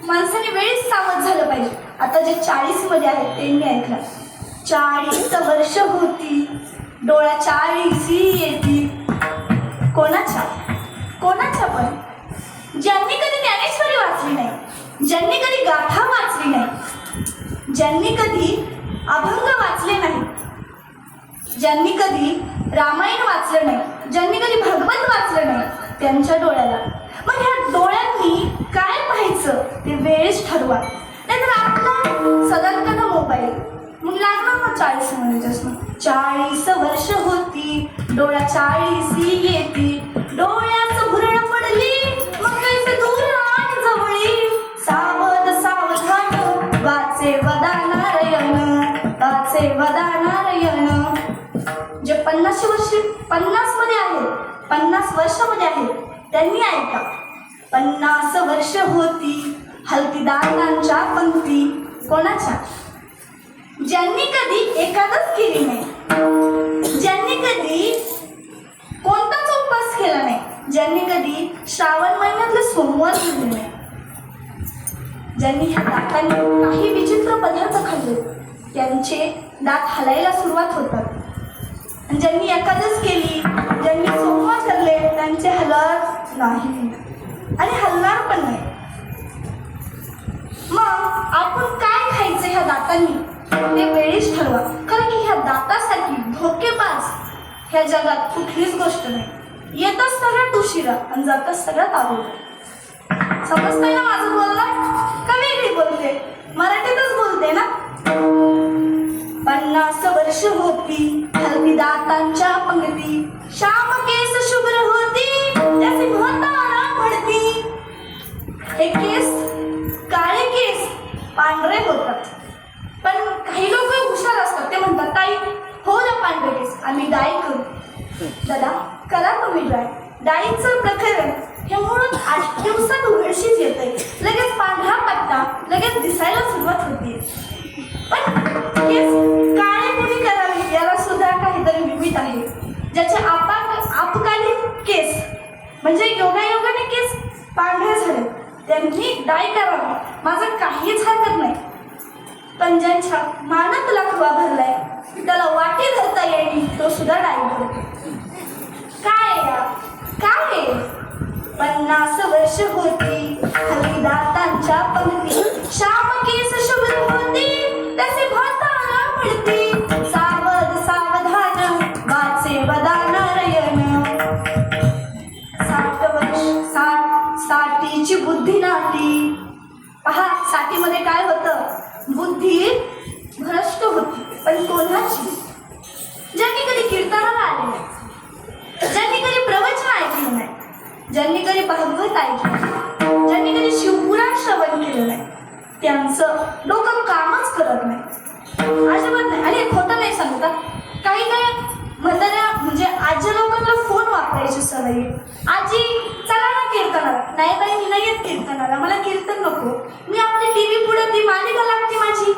माणसाने वेळीच सावध झालं पाहिजे. आता जे 40 मध्ये आहेत त्यांनी ऐकलं. 40 वर्ष होती, डोळा 40 येती. कोणाच्या पण, ज्यांनी कधी ज्ञानेश्वरी वाचली नाही, ज्यांनी कधी गाथा वाचली नाही, ज्यांनी कधी अभंग वाचले नाही, ज्यांनी कधी रामायण वाचलं नाही, ज्यांनी कधी भगवत वाचलं नाही, त्यांच्या डोळ्याला मग ह्या डोळ्यांनी काय पाहायचं ते वेळेस ठरवा. नाहीतर आपला सदांकडं मोबाईल मग लागणार ना 40 म्हणजे 40 वर्ष होती डोळ्या 40 येती, डोळ्याचं भुरळ पडली मग कैसे दूर आणि जवळी, सावध सावधान वाचे वदा नारायण, वाचे वदा नारायण. जे 50 मध्ये आहेत, 50 वर्षामध्ये आहेत त्यांनी ऐका. 50 वर्ष होती हलती दातांच्या पंक्ती. कोणाच्या? ज्यांनी कधी एकादश केली नाही, ज्यांनी कधी कोणताच उपवास केला नाही, ज्यांनी कधी श्रावण महिन्यातले सोमवार केले नाही, ज्यांनी ह्या दातांनी काही विचित्र पदार्थ खाल्ले त्यांचे दात हलायला सुरुवात होतात. आणि ज्यांनी एकादश केली, ज्यांनी सोमवार धरले त्यांचे हलत नाही आणि हलणार पण नाही. मग आपण काय खायचं ह्या दातांनी ते वेळीच ठरवा. कारण की ह्या दातासाठी धोकेबाज ह्या जगात कुठलीच गोष्ट नाही. येतच सगळ्यात उशिरा आणि जातच सगळ्यात अगोदर. समजतंय ना माझं बोलणं? का वेगळी बोलते? मराठीतच बोलते ना. 50 वर्ष होती हलती दातांच्या पंक्ती, श्याम केस शुभ्र होती त्याचे म्हातारा म्हणती. हे केस काळे केस पांढरे होतात. पण काही लोक हुशार असतात, ते म्हणतात ताई हो ना पांढरे केस आम्ही डाय करू. दादा करा तुम्ही डायचं प्रकरण हे म्हणून 8 दिवसात उघडशीच येतंय. लगेच पांढरा पट्टा लगेच दिसायला सुरुवात होती. पण केस काळे कुणी करावे याला सुद्धा काहीतरी विविध आहे. ज्याचे आपकालीन केस म्हणजे योगायोगाने केस पांढरे झाले त्यांनी डाय करावं, माझं काहीच हरकत नाही. पण ज्यांच्या मानात लखवा भरलाय त्याला वाटी धरता येईल तो सुद्धा डाय करतो. काय 50 वर्ष होती हलती दातांच्या पंक्ती, श्याम केस शुभ्र होती त्याचे म्हातारा म्हणती. सावध सावधान वाचे वदा नारायण. 60 वर्ष साठीची बुद्धी नाटी. पहा साठीमध्ये काय होतं? बुद्धी भ्रष्ट होती. पण कोणाची? ज्यांनी कधी कीर्तनाला आले नाही, ज्यांनी कधी प्रवचन ऐकलं नाही, ज्यांनी कधी भागवत ऐकलं नाही, ज्यांनी कधी शिवपुराण श्रवण केलं नाही, त्यांचं डोकं कामच करत नाही, अजिबात नाही. आणि खोटं नाही सांगता. काही म्हाताऱ्या म्हणजे आजी लोकांना फोन वापरायची सवय. आजी चला ना कीर्तनाला. नाही बाई मी नाही येत कीर्तनाला, मला कीर्तन नको. मी आपली टीव्ही पुढे ती मालिका लागते माझी,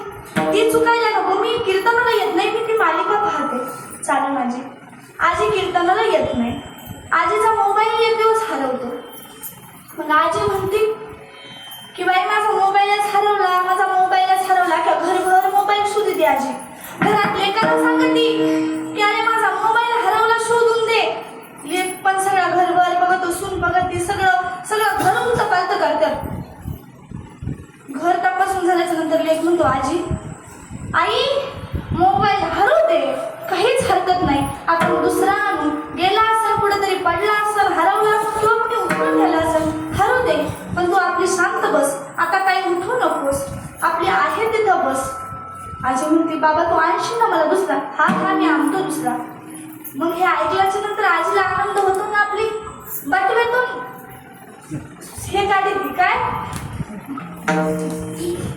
ती चुकायला नको. मी कीर्तनाला येत नाही, मी ती मालिका पाहते. चालेल माझी. आजी कीर्तनाला येत नाही. आजीचा मोबाईल एक दिवस हरवतो. मग आजी म्हणते की बाई माझा मोबाईलच हरवला, माझा मोबाईलच हरवला. का घरभर मोबाईल शोधू दे आजी. घरात लेकाला सांगती की अरे माझा मोबाईल हरवला शोधून दे. लेक पण सगळं घरभर बघत, सून बघत, ती सगळं घर उलटं पालतं करतात. घर तपासून झाल्याच्या नंतर लेक म्हणतो आजी आई मोबाईल हरवू दे, काहीच हरकत नाही, आपण दुसरा आणू. गेला असेल कुठेतरी पडला असेल, हरवला असेल किंवा कुठे उठून गेला असेल, हरवू दे. पण तू आपली शांत बस, आता काही उठू नकोस, आपली आहे तिथं बस. आजी म्हणते बाबा तू आणशील ना मला दुसरा? हा मी आणतो दुसरा. मग हे ऐकल्याच्या नंतर आजीला आनंद होतो ना. आपली बटव्यातून हे काढते काय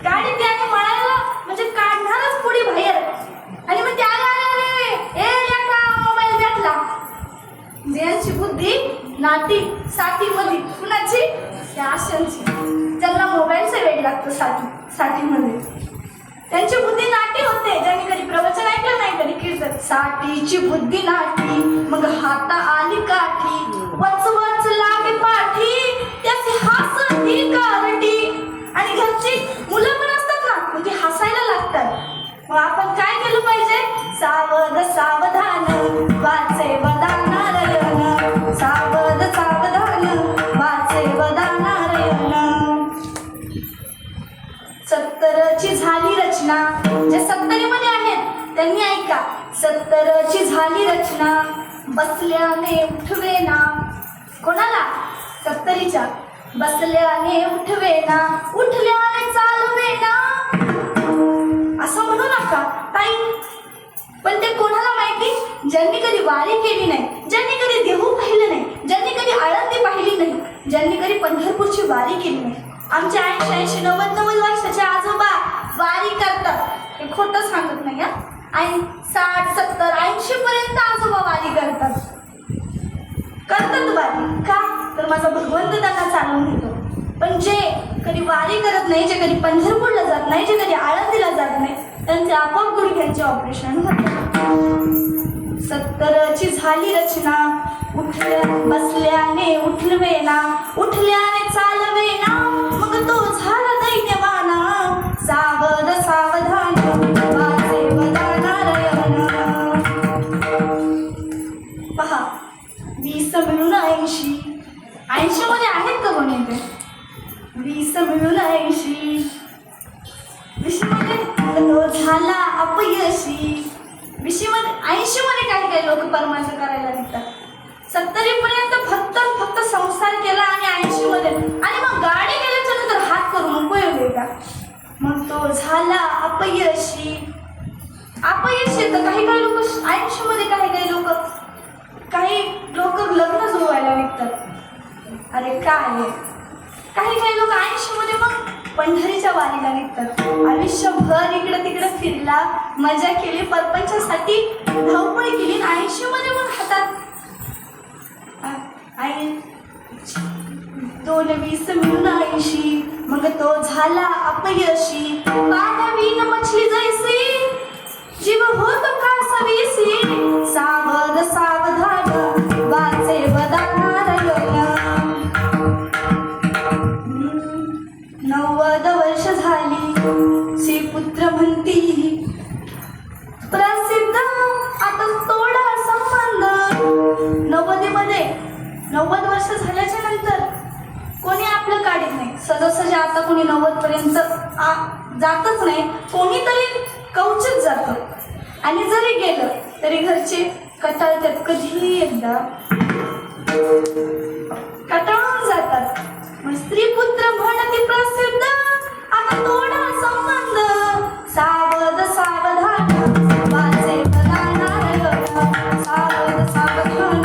काढते आणि म्हणायला म्हणजे काढणारच पुढे बाहेर. आणि मग त्या मोबाईल भेटला. ज्यांची बुद्धी नाटी साठीमध्ये कुणाची? त्या आशांची. ज्यांना मोबाईलचा वेळ लागतो साठीमध्ये त्यांची बुद्धी नाटी होते. ज्यांनी कधी प्रवचन ऐकलं नाही, कधी कीर्तन. साठीची बुद्धी नाटी मग हाता आली काठी, वचवच लागे पाठी त्याचे हसती कारटी. आणि घरची मुलं पण असतात ना, म्हणजे हसायला लागतात. मग आपण काय केलं पाहिजे? सावध सावधान वाचे वदा नारायण, सावध सावधान वाचे वदा नारायण. 70ची झाली रचना. जे 70 मध्ये आहेत त्यांनी ऐका. सत्तरची झाली रचना, बसल्याने उठवेना. कोणाला? सत्तरीच्या. बसल्याने उठवेना, उठल्याने चालवेना. असं म्हणू नका ताई. पण ते कोणाला माहिती? ज्यांनी कधी वारी केली नाही, ज्यांनी कधी देहू पाहिलं नाही, ज्यांनी कधी आळंदी पाहिली नाही, ज्यांनी कधी पंढरपूरची वारी केली नाही. आमचे 80, 90 वर्षाचे आजोबा वारी करतात. हे खोटं सांगत नाही. आणि 60, 70, 80 पर्यंत आजोबा वारी करतात वारी. का? तर माझा भगवंत त्यांना चालवून घेतो. पण जे कधी वारी करत नाही, जे कधी पंढरपूरला जात नाही, जे कधी आळंदीला जात नाही, त्यांचे आपोआप गुडघ्यांचे ऑपरेशन होते. सत्तरची झाली रचना, बसल्याने उठवेना, उठल्याने चालवेना. मग तो झाला दैन्यवाना, सावध सावधान वाचे वदानारायण. पहा, 20 मिळून 80. 80 मध्ये आहेत का कोणी ते? 20 मिळून 80. 20 मध्ये तो झाला अपयशी. 20 मध्ये 80 मध्ये काही काही लोक परमार्थ करायला निघतात. 70 पर्यंत फक्त संसार केला आणि 80 मध्ये आणि मग गाडी गेल्याच्या नंतर हात करून उपयोग आहे का? मग तो झाला अपयशी. अपयश येतं काही काही लोक 80 मध्ये, काही लोक लग्न जुळवायला निघतात. अरे काय, काही लोक 80 मध्ये मग पंढरीच्या वारीला निघतात. आयुष्यभर इकडं तिकडं फिरला, मजा केली, परपंचासाठी धावपळ केली. 80 मध्ये मग हातात 20 मिळून 80. मग तो झाला अपयशी. पाण्यावीन मछली जैसी, जीव होतो कासावीसी. सावध सावधान वाचे वदानारायण. 90 वर्ष झाली, श्रीपुत्र म्हणती प्रसिद्ध, आता तोडा संबंध. 90 वर्ष झाल्याच्या नंतर कोणी आपलं काढत नाही. सहजासहजी आता कोणी 90 पर्यंत जातच नाही. कोणीतरी कवचित जातं. आणि जरी गेलं तरी घरचे कटाळतात. कधी एकदा कटाळून जातात. मग स्त्रीपुत्र म्हणती प्रसिद्ध, आता तोडा संबंध. सावध सावधान वाचे वदानारायण. सावध सावधान.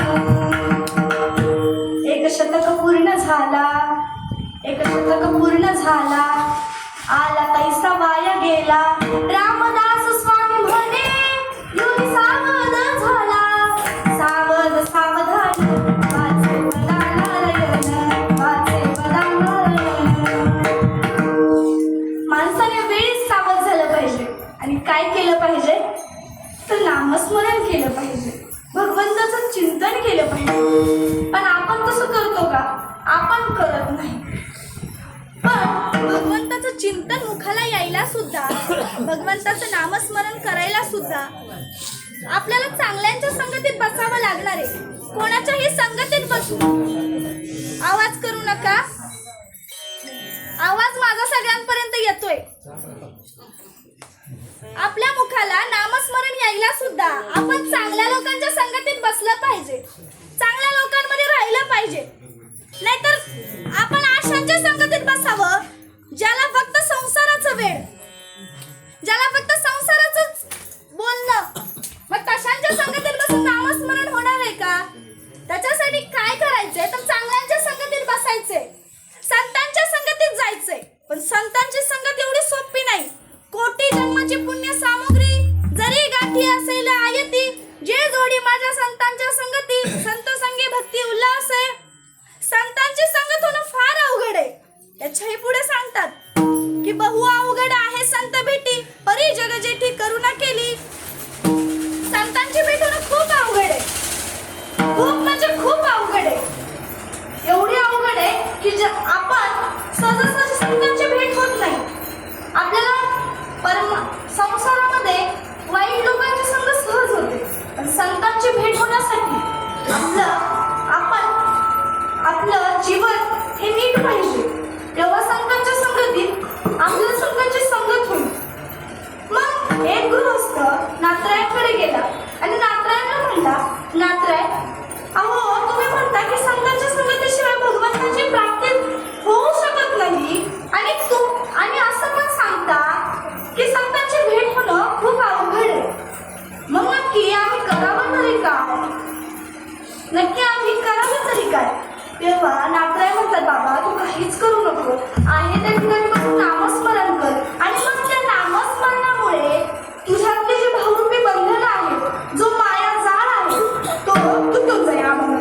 1 शतक पूर्ण झाला, 1 शतक पूर्ण झाला. आला तैसा वाया गेला. रामदास स्वामी म्हणे योगी सावध झाला. सावध सावधान वाचे वदानारायण. वाचे वदानारायण. माणसाने वेळीच सावध झालं पाहिजे. आणि काय केलं पाहिजे? तर नामस्मरण केलं पाहिजे, भगवंताचं चिंतन केलं पाहिजे. पण आपण तसं करतो का? आपण करत नाही. पण भगवंताचं चिंतन मुखाला यायला सुद्धा, भगवंताचं नामस्मरण करायला सुद्धा आपल्याला चांगल्यांच्या संगतीत बसावं लागणार आहे. कोणाच्याही संगतीत बसू. आवाज करू नका. आवाज माझा सगळ्यांपर्यंत येतोय. आपल्या मुखाला नामस्मरण यायला सुद्धा आपण चांगल्या लोकांच्या संगतीत बसलं पाहिजे, चांगल्या लोकांमध्ये राहिलं पाहिजे. नाहीतर आपण आशांच्या संगतीत बसावं, ज्याला फक्त संसाराचं वेळ, ज्याला फक्त संसाराचं बोलणं. मग तशांच्या संगतीत बसून नामस्मरण होणार आहे का? त्याच्यासाठी काय करायचंय तर चांगल्यांच्या संगतीत बसायचंय, संतांच्या संगतीत जायचंय. पण संतांची संगत एवढी सोपी नाही. कोटी जन्माची पुण्य सामुग्री जरी गाठी असेल आयती, जे जोडी माझ्या संतांच्या संगती. संत संगी भक्ती उल्हास आहे. संतांची संगत होणं फार अवघड आहे. त्याच्याही पुढे सांगतात की बहु अवघड आहे संत भेटी, परी जग जेठी करुणा केली. संतांची भेट होणं खूप अवघड आहे. खूप म्हणजे खूप अवघड आहे. एवढी अवघड आहे की आपण सहजासहजी संतांची भेट होत नाही. आपल्याला संसारामध्ये वाईट लोकांची संगत सहज होते. पण संतांची भेट होण्यासाठी आपलं जीवन हे नीट पाहिजे. तेव्हा संतांच्या संगतीत आपल्या संतांची संगत होईल. मग एक गृहस्थ नातरायांकडे गेला. नात्रे, अहो तुम्ही म्हणता की संतांच्या संगतीशिवाय भगवंताची प्राप्ती होऊ शकत नाही आणि असं पण सांगता की संतांची भेट होणं खूप अवघड आहे. मग नक्की आम्ही करावं तरी काय? तेव्हा नातराय म्हणतात, बाबा तू काहीच करू नको, आहे त्या ठिकाणी बसून नामस्मरण कर आणि मग त्या नामस्मरणामुळे तुझ्यातले जे भावरूपी बंधन आहे, जो माया जाळ आहे, तो तुटून जाईल. आम्हाला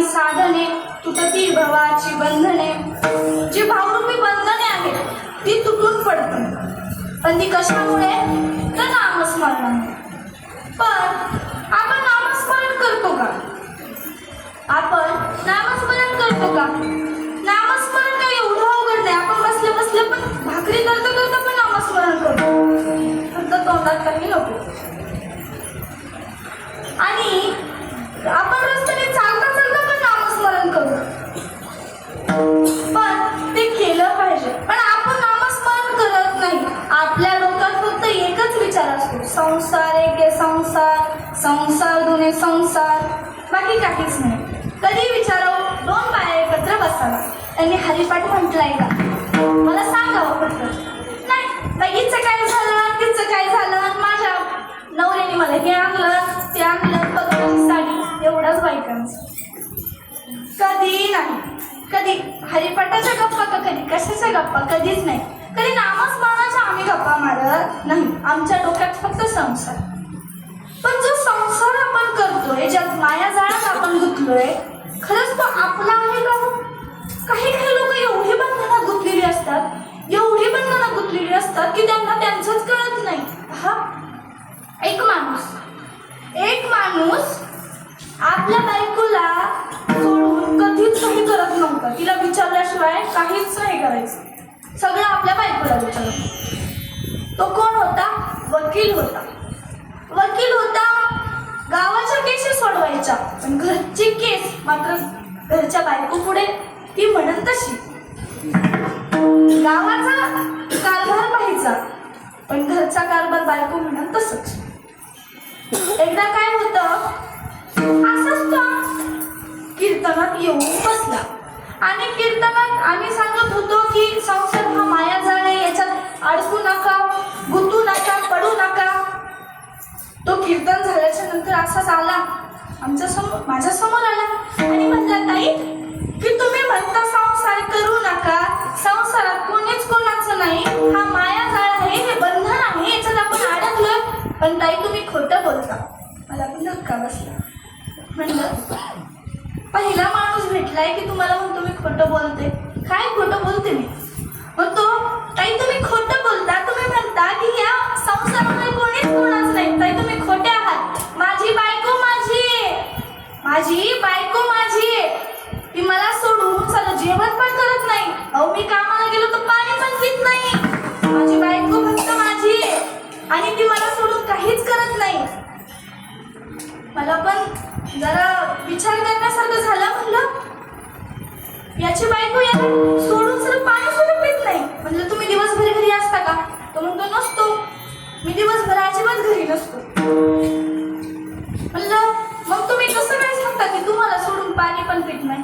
साधने तुटती भवाची बंधने, जी भावरूपी बंधने आहेत ती तुटून पडतात. पण ती कशामुळे? तर नामस्मरणामुळे. पण आपण नामस्मरण करतो का? नामस्मरण काय एवढं अवघड नाही. आपण बसले बसले पण भाकरी करता करता पण नामस्मरण करतो, फक्त तोंडात काही नको. आणि आपण रस्त्याने चालता चालता पण नामस्मरण करू, पण ते केलं पाहिजे. पण आपण नामस्मरण करत नाही. आपल्या डोक्यात फक्त एकच विचार असतो, संसार एके संसार, संसार दुने संसार, बाकी काहीच नाही. कधी विचारावं, दोन बाया एकत्र बसावा, त्यांनी हरिपाठ म्हटलाय का? मला सांगावं पटकन. नाही बाई, हिचं काय झालं, तिचं काय झालं, माझ्या नवऱ्याने मला हे आणलं ते आणलं, पगडाची साडी, एवढंच बायकांचं. कधी नाही. कधी हरिपाठाच्या गप्पा का कधी कशाच्या गप्पा, कधीच नाही. कधी नामस्मरणाच्या आम्ही गप्पा मारत नाही. आमच्या डोक्यात फक्त संसार. पण जो संसार आपण करतोय, ज्या माया जाळात आपण गुंतलोय, खरंच तो आपला आहे का? काही काही लोक एवढी बंधनात गुंतलेली असतात, एवढी बंधनात गुंतलेली असतात की त्यांना त्यांचंच कळत नाही. हा एक माणूस आपल्या बायकोला सोडून कधीच काही करत नव्हता. तिला विचारल्याशिवाय काहीच नाही करायचं, सगळं आपल्या बायकोला विचारत. तो कोण होता? वकील होता. गावाच्या केसेस सोडवायच्या, पण घरची केस मात्र घरच्या बायको पुढे ती म्हणत तशी. गावाचा कारभार पाहायचा, पण घरचा कारभार बायको म्हणत तसंच. एकदा काय होतं, असंच तो कीर्तनात येऊन बसला आणि कीर्तनात आम्ही सांगत होतो की संसार हा मायाजाळ आहे, याच्यात अडकू नका, गुंतू नका, पडू नका. तो कीर्तन झाल्याच्या नंतर असाच आला माझ्या समोर आला आणि म्हणला, ताई की तुम्ही म्हणता संसार करू नका, संसारात कोणीच कोणाचं नाही, हा मायाजाळ आहे, हे बंधन आहे, याच्यात आपण अडकलोय. पण ताई तुम्ही खोटं बोलता. मला पण धक्का बसला. म्हणलं पहिला माणूस भेटलाय की तुम्हाला म्हणतो मी खोटं बोलते. काय खोटं बोलते मी? मग तो, ताई तुम्ही खोटं बोलता, तुम्ही म्हणता की या संसारामध्ये कोणीच कोणाच नाही, ताई तुम्ही खोटे आहात. माझी बायको माझी आहे, ती मला सोडून सारं जेवण पण करत नाही. अहो मी कामाला गेलो तर पाणी पण पित नाही. माझी बायको फक्त माझी आहे आणि ती मला सोडून काहीच करत नाही. मला पण जरा विचार करण्यासारखं झालं. म्हणलं याची बायको याला सोडून सर पाणी सुद्धा पित नाही. म्हणलं तुम्ही दिवसभर घरी असता का? तो म्हणतो नसतो, मी दिवसभर अजिबात घरी नसतो. म्हणलं मग तुम्ही कसं काय सांगता की तुम्हाला सोडून पाणी पण पित नाही?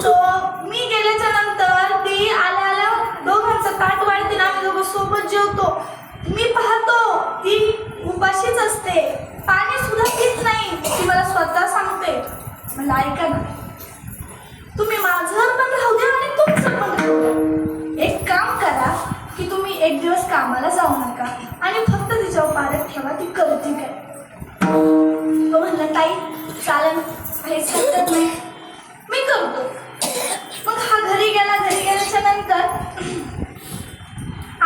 तो मी गेल्याच्या नंतर ती आल्या दोघांचं ताट वाढते ना, आम्ही दोघं सोबत जेवतो. मी पाहतो ती उपाशीच असते, पाणी सुद्धा पित नाही. ती मला स्वतः सांगते. म्हणलं ऐका ना, तुम्ही माझं पण राहू द्या आणि तुमचं पण राहू द्या. एक काम करा की तुम्ही एक दिवस कामाला जाऊ नका आणि फक्त तिच्यावर पारख ठेवा, ती करते काय. तो म्हणला ताई चालेल, काहीच हरकत नाही, मी करतो. मग हा घरी गेल्याच्या नंतर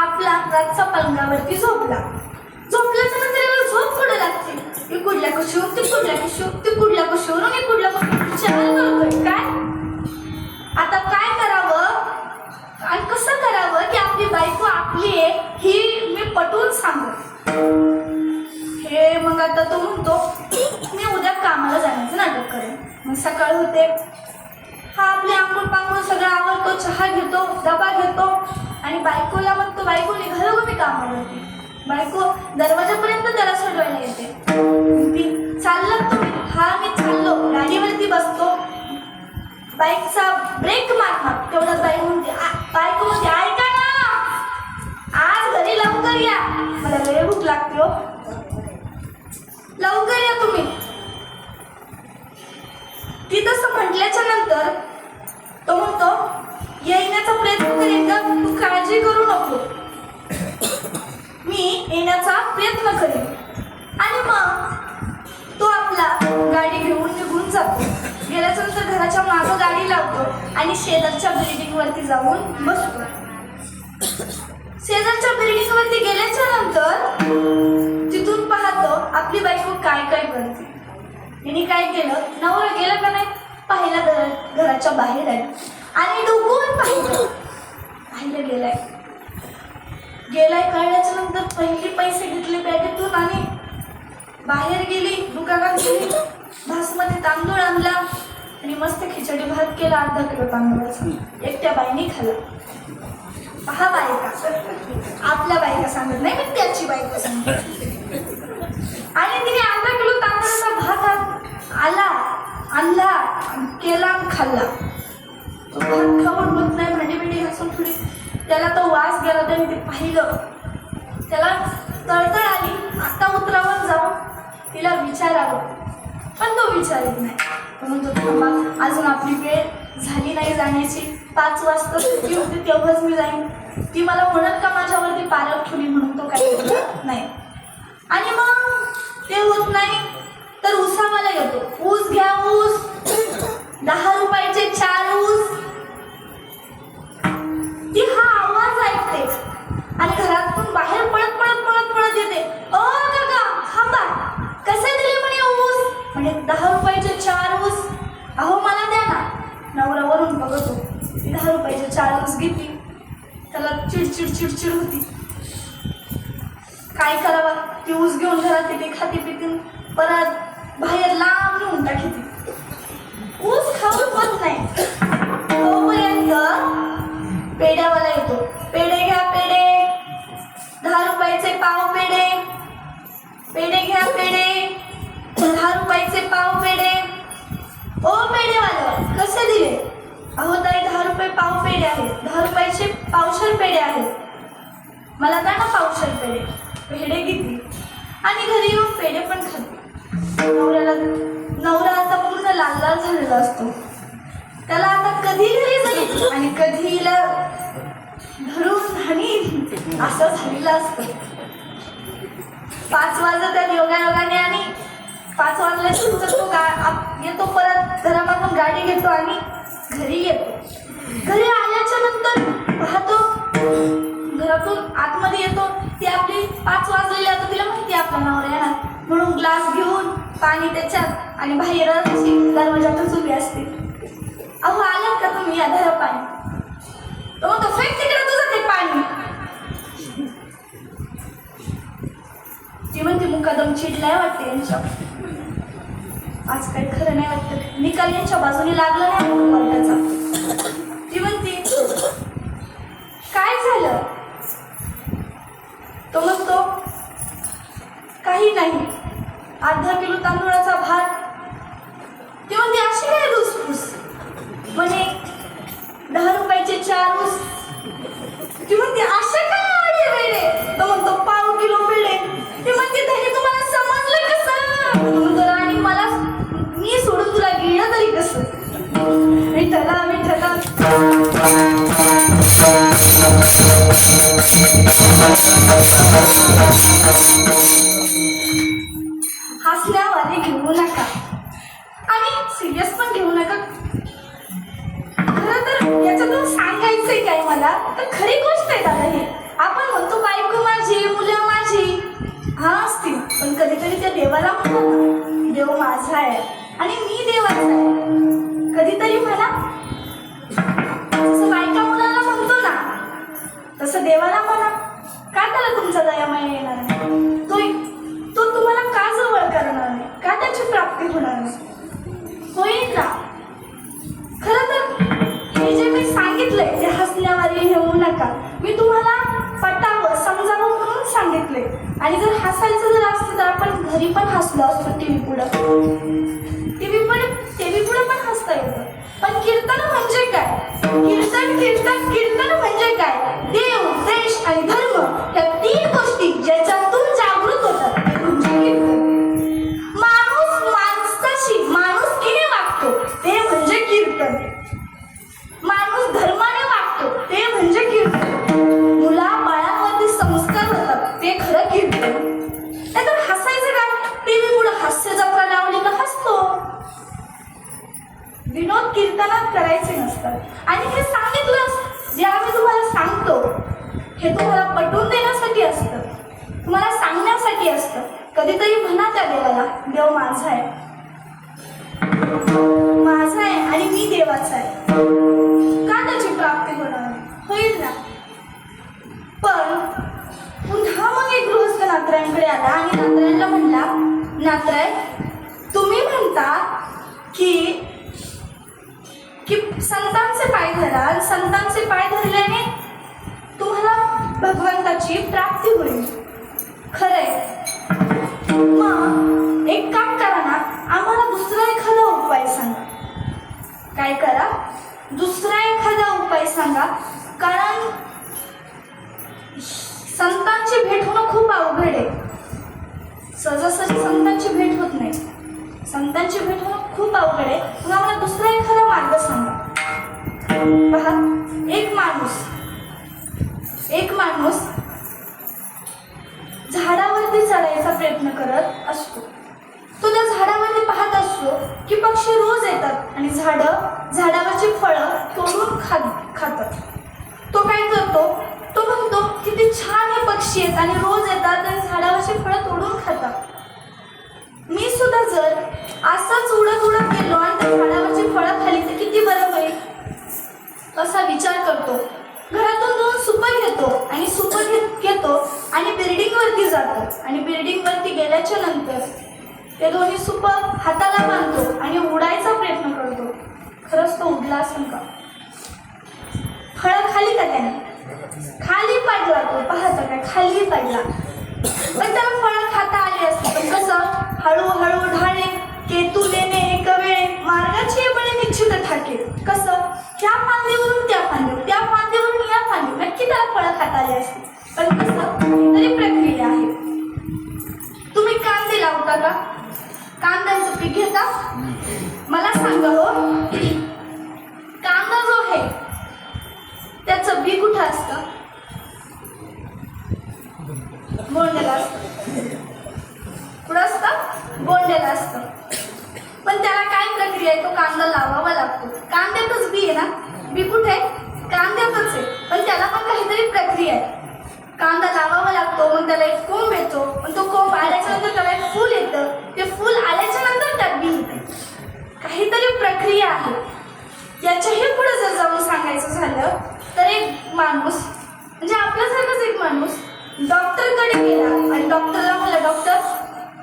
आपला रातचा पलंगावरती झोपल्याच्या नंतर झोप कुठं लागते, मी कुठल्या कुशीवर ती कुठल्या कुशीवर मी कुठल्या विचार करतोय. काय आता काय करावं आणि कसं करावं की आपली बायको आपली आहे ही मी पटवून सांगत. हे मग आता तो म्हणतो मी उद्या कामाला जाण्याचं नाटक करेन. मग सकाळ होते, हा आपले आंघोळ पांघोळ सगळं आवडतो, चहा घेतो, डबा घेतो आणि बायकोला म्हणतो बायको निघालो का मी कामावरती. बायको दरवाजापर्यंत त्याला सोडवायला येते. ती चाललं तुम्ही? हा मी चाललो. गाडीवरती बसतो, बाईकचा ब्रेक मारणार तेवढं बायको म्हणते ऐका ना, आज घरी लवकर या, मला लय भूक लागते हो, लवकर या तुम्ही. ती तसं म्हटल्याच्या नंतर तो म्हणतो येण्याचा प्रयत्न करेन का, तू काळजी करू नको, मी येण्याचा प्रयत्न करेन. आणि मग तो आपला गाडी घेऊन निघून जातो. गेल्याच्या नंतर घराच्या मागं गाडी लावतो आणि शेजारच्या बिल्डिंगवरती जाऊन बसतो. शेजारच्या बिल्डिंगवरती गेल्याच्या नंतर तिथून पाहतो आपली बायको काय काय करते. तिने काय केलं, नवरा गेला का नाही पाहिला, घराच्या बाहेर आहे आणि डुकून पाहिलं गेलाय कळल्याच्या नंतर पहिले पैसे घेतले बॅगेतून आणि बाहेर गेली, दुकानात गेली, बासमती तांदूळ आणला आणि मस्त खिचडी भात केला. अर्धा किलो तांदूळाचा एकट्या बाईने खाल्ला. पहा बायका, आपल्या बायका सांगत नाही, मी त्याची बायका सांगते. आणि तिने अर्धा किलो तांदळाचा भात आणला केला आणि खाल्ला. तो भात खाऊन होत नाही, भांडी घासून थोडी त्याला तो वास गेला. त्याने ते पाहिलं, त्याला तळतळ आली. आता उतरावर जाऊन तिला विचारावं, पण तो विचारत नाही. तो म्हणतो थांबा, अजून आपली वेळ झाली नाही जाण्याची, 5 वाजता सुट्टी होती तेव्हाच मी जाईन. ती मला म्हणत का माझ्यावरती पालक ठेवली म्हणून तो काही बोलत नाही. आणि मग ते होत नाही तर उसावाला येतो, ऊस घ्या ऊस. 10 रुपयाचे 4 ऊस. ती हा आवाज ऐकते आणि घरातून बाहेर पळत पळत पळत पळत येते. ओ काका थांबा, कसे दिले म्हणे ऊस? म्हणे 10 रुपयाचे 4 ऊस. अहो मला द्या ना. नवरा वरून बघतो. 10 रुपयाचे 4 ऊस घेतली. त्याला चिडचिड चिडचिड होती. काय करावा? ती ऊस घेऊन घरात येते, खाती पिती, परत बाहेर लांब नेऊन टाकते. ऊस खाऊन होत नाही. तोपर्यंत पेड्यावाला येतो. पेढे घ्या पेढे, 10 रुपयाचे पाव पेढे. पेढे घ्या पेढे, 10 रुपयाचे पाव पेढे. ओ पेढेवाला कसे दिले? अहो ताई 10 रुपये पाव पेढे आहेत. 10 रुपयाचे पावशेर पेढे आहेत. मला द्या ना पावशेर पेढे. पेढे घेतली आणि घरी येऊन पेढे पण खाते. नवरा आता पूर्ण लाल लाल झालेला असतो. त्याला आता कधी घरी जाईल आणि कधी हिला धरून आणि असं झालेलं असतं. 5 वाजता त्या योगायोगाने आणि 5 वाजल्यानंतर तो येतो. परत घरामागून गाडी घेतो आणि घरी येतो. घरी आल्याच्या नंतर पाहतो घरातून आतमध्ये येतो. ती आपली 5 वाजलेली आता तिला माहिती आपला नवरा येणार म्हणून ग्लास घेऊन पाणी त्याच्यात आणि बाहेर दरवाजातच उभी असते. अहो आलात का तुम्ही? या धरा पाणी. तो म्हणतो फेक तिकडे तुझं ते पाणी. ती म्हणते मुकादम चिडलाय वाटते यांच्या. आज काही खरं नाही वाटतं. निकाल यांच्या बाजूने लागला नाही कोर्टाचा. ती म्हणते काय झालं? तो म्हणतो काही नाही, अर्धा किलो तांदूळाचा भात. ती म्हणते अशी काय धुसफूस? म्हणे 10 रुपयाचे 4 ऊस. ती म्हणते असे काय आडे वेडे? तो म्हणतो पाव किलो पेढे. ती म्हणते तरी तुम्हाला समजलं कसं? म्हणतो आणि मला मी सोडून तुला गेलं तरी कसं? विठ्ठला विठ्ठला. हसण्यावारे घेऊ नका आणि सिरियस पण घेऊ नका. खरं तर याच्यातून सांगायचंय काय मला तर खरी गोष्ट आहे दादा. हे आपण म्हणतो बायको माझी, मुलं माझी, हा असतील, पण कधीतरी त्या देवाला म्हणतो ना, देव माझा आहे आणि मी देवाचा आहे. कधीतरी म्हणा. जसं बायका मुलाला म्हणतो ना तसं देवाला म्हणा. का त्याला तुमचा दयामय येणार नाही? तो तुम्हाला का जवळ करणार नाही? का त्याची प्राप्ती होणार नाही? होईल ना. खरं तर हे जे मी सांगितलंय ते हसण्यावारे घेऊ नका. मी तुम्हाला पटावं समजावं म्हणून सांगितले. आणि जर हसायचं जर असतं तर आपण घरी पण हसलो असतो. टीव्ही पुढं पण हसता येतं. पण कीर्तन म्हणजे काय? कीर्तन म्हणजे काय? देव, देश आणि धर्म या 3 गोष्टी ज्याच्यातून जागृत होतात ते म्हणजे कीर्तन. माणूस माणसाशी माणुसकीने वागतो ते म्हणजे कीर्तन. माणूस धर्माने वागतो ते म्हणजे कीर्तन. मुला बाळांवरती संस्कार होतात ते खरं कीर्तन. नाहीतर हसायचं काय? टीव्ही पुढे हास्य जत्रा लावली तर हसतो. विनोद कीर्तनात करायचे नसतात. आणि हे सांगितलं जे आम्ही तुम्हाला सांगतो हे तुम्हाला पटवून देण्यासाठी असतं, तुम्हाला सांगण्यासाठी असतं. कधीतरी म्हणा त्या देवाला, देव माझा आहे, माझा आहे आणि मी देवाचा आहे. का त्याची प्राप्ती होणार? होईल ना. पण पुन्हा मग एक गृहस्थ नातरायांकडे आला आणि नातरायांना म्हणला, नातराय तुम्ही म्हणता की संतांचे पाय धरा, संतांचे पाय धरल्याने तुम्हाला भगवंताची प्राप्ती होईल. खरंय. मग एक काम करा ना, आम्हाला दुसरा एखादा उपाय सांगा. काय करा? दुसरा एखादा उपाय सांगा. कारण संतांची भेट होणं खूप अवघड आहे. सहजासहजी संतांची भेट होत नाही. संतांची भेट होणं खूप अवघड आहे. मग आम्हाला दुसरा एखादा मार्ग सांगा. पहा, एक माणूस झाडावरती चढायचा प्रयत्न करत असतो. तो त्या झाडावरती पाहत असतो असलो की पक्षी रोज येतात आणि झाडावरची फळं तोडून खातात. तो काय करतो, तो म्हणतो किती छान हे पक्षी आहेत आणि रोज येतात आणि झाडावरची फळं तोडून खातात. मी सुद्धा जर असंच उडत उडत गेलो आणि त्या झाडावरची फळं खाली तर किती बरं होईल असा विचार करतो. घरातून 2 सुपर घेतो आणि घेतो आणि बिल्डिंगवरती जातो आणि बिल्डिंगवरती गेल्याच्या नंतर ते दोन्ही सुपर हाताला बांधतो आणि उडायचा प्रयत्न करतो. खरंच तो उडला असेल का? फळं खाली का त्याने? खाली पडला. तो पाहता काय खाली पडला, पण त्याला फळं खाता आली असते. पण कसं? हळूहळू ढाळे केतू लेणे एक वेळे मार्गाची बळे निश्चित ठाके. कसं? त्या फांदीवरून त्या फांदीवर, त्या फांदीवरून या फांदीवर नक्की त्याला फळं खाता आली असते. पण कसं? तरी प्रक्रिया आहे. तुम्ही कांदे लावता का? कांद्याचं पीक घेता? मला सांगा हो, कांदा जो आहे त्याचं बी कुठं असतं? बोंडेला असतं. कुठं असतं? बोंडेला असतं. पण त्याला काय प्रक्रिया आहे? तो कांदा लावावा लागतो. कांद्यातच बी आहे ना? बी कुठे आहे? कांद्यातच आहे. पण त्याला पण काहीतरी प्रक्रिया आहे. कांदा लावावा लागतो, मग त्याला एक कोंब येतो, पण तो कोंब आल्याच्या नंतर त्याला एक फूल येतं. ते फूल आल्याच्या नंतर त्याला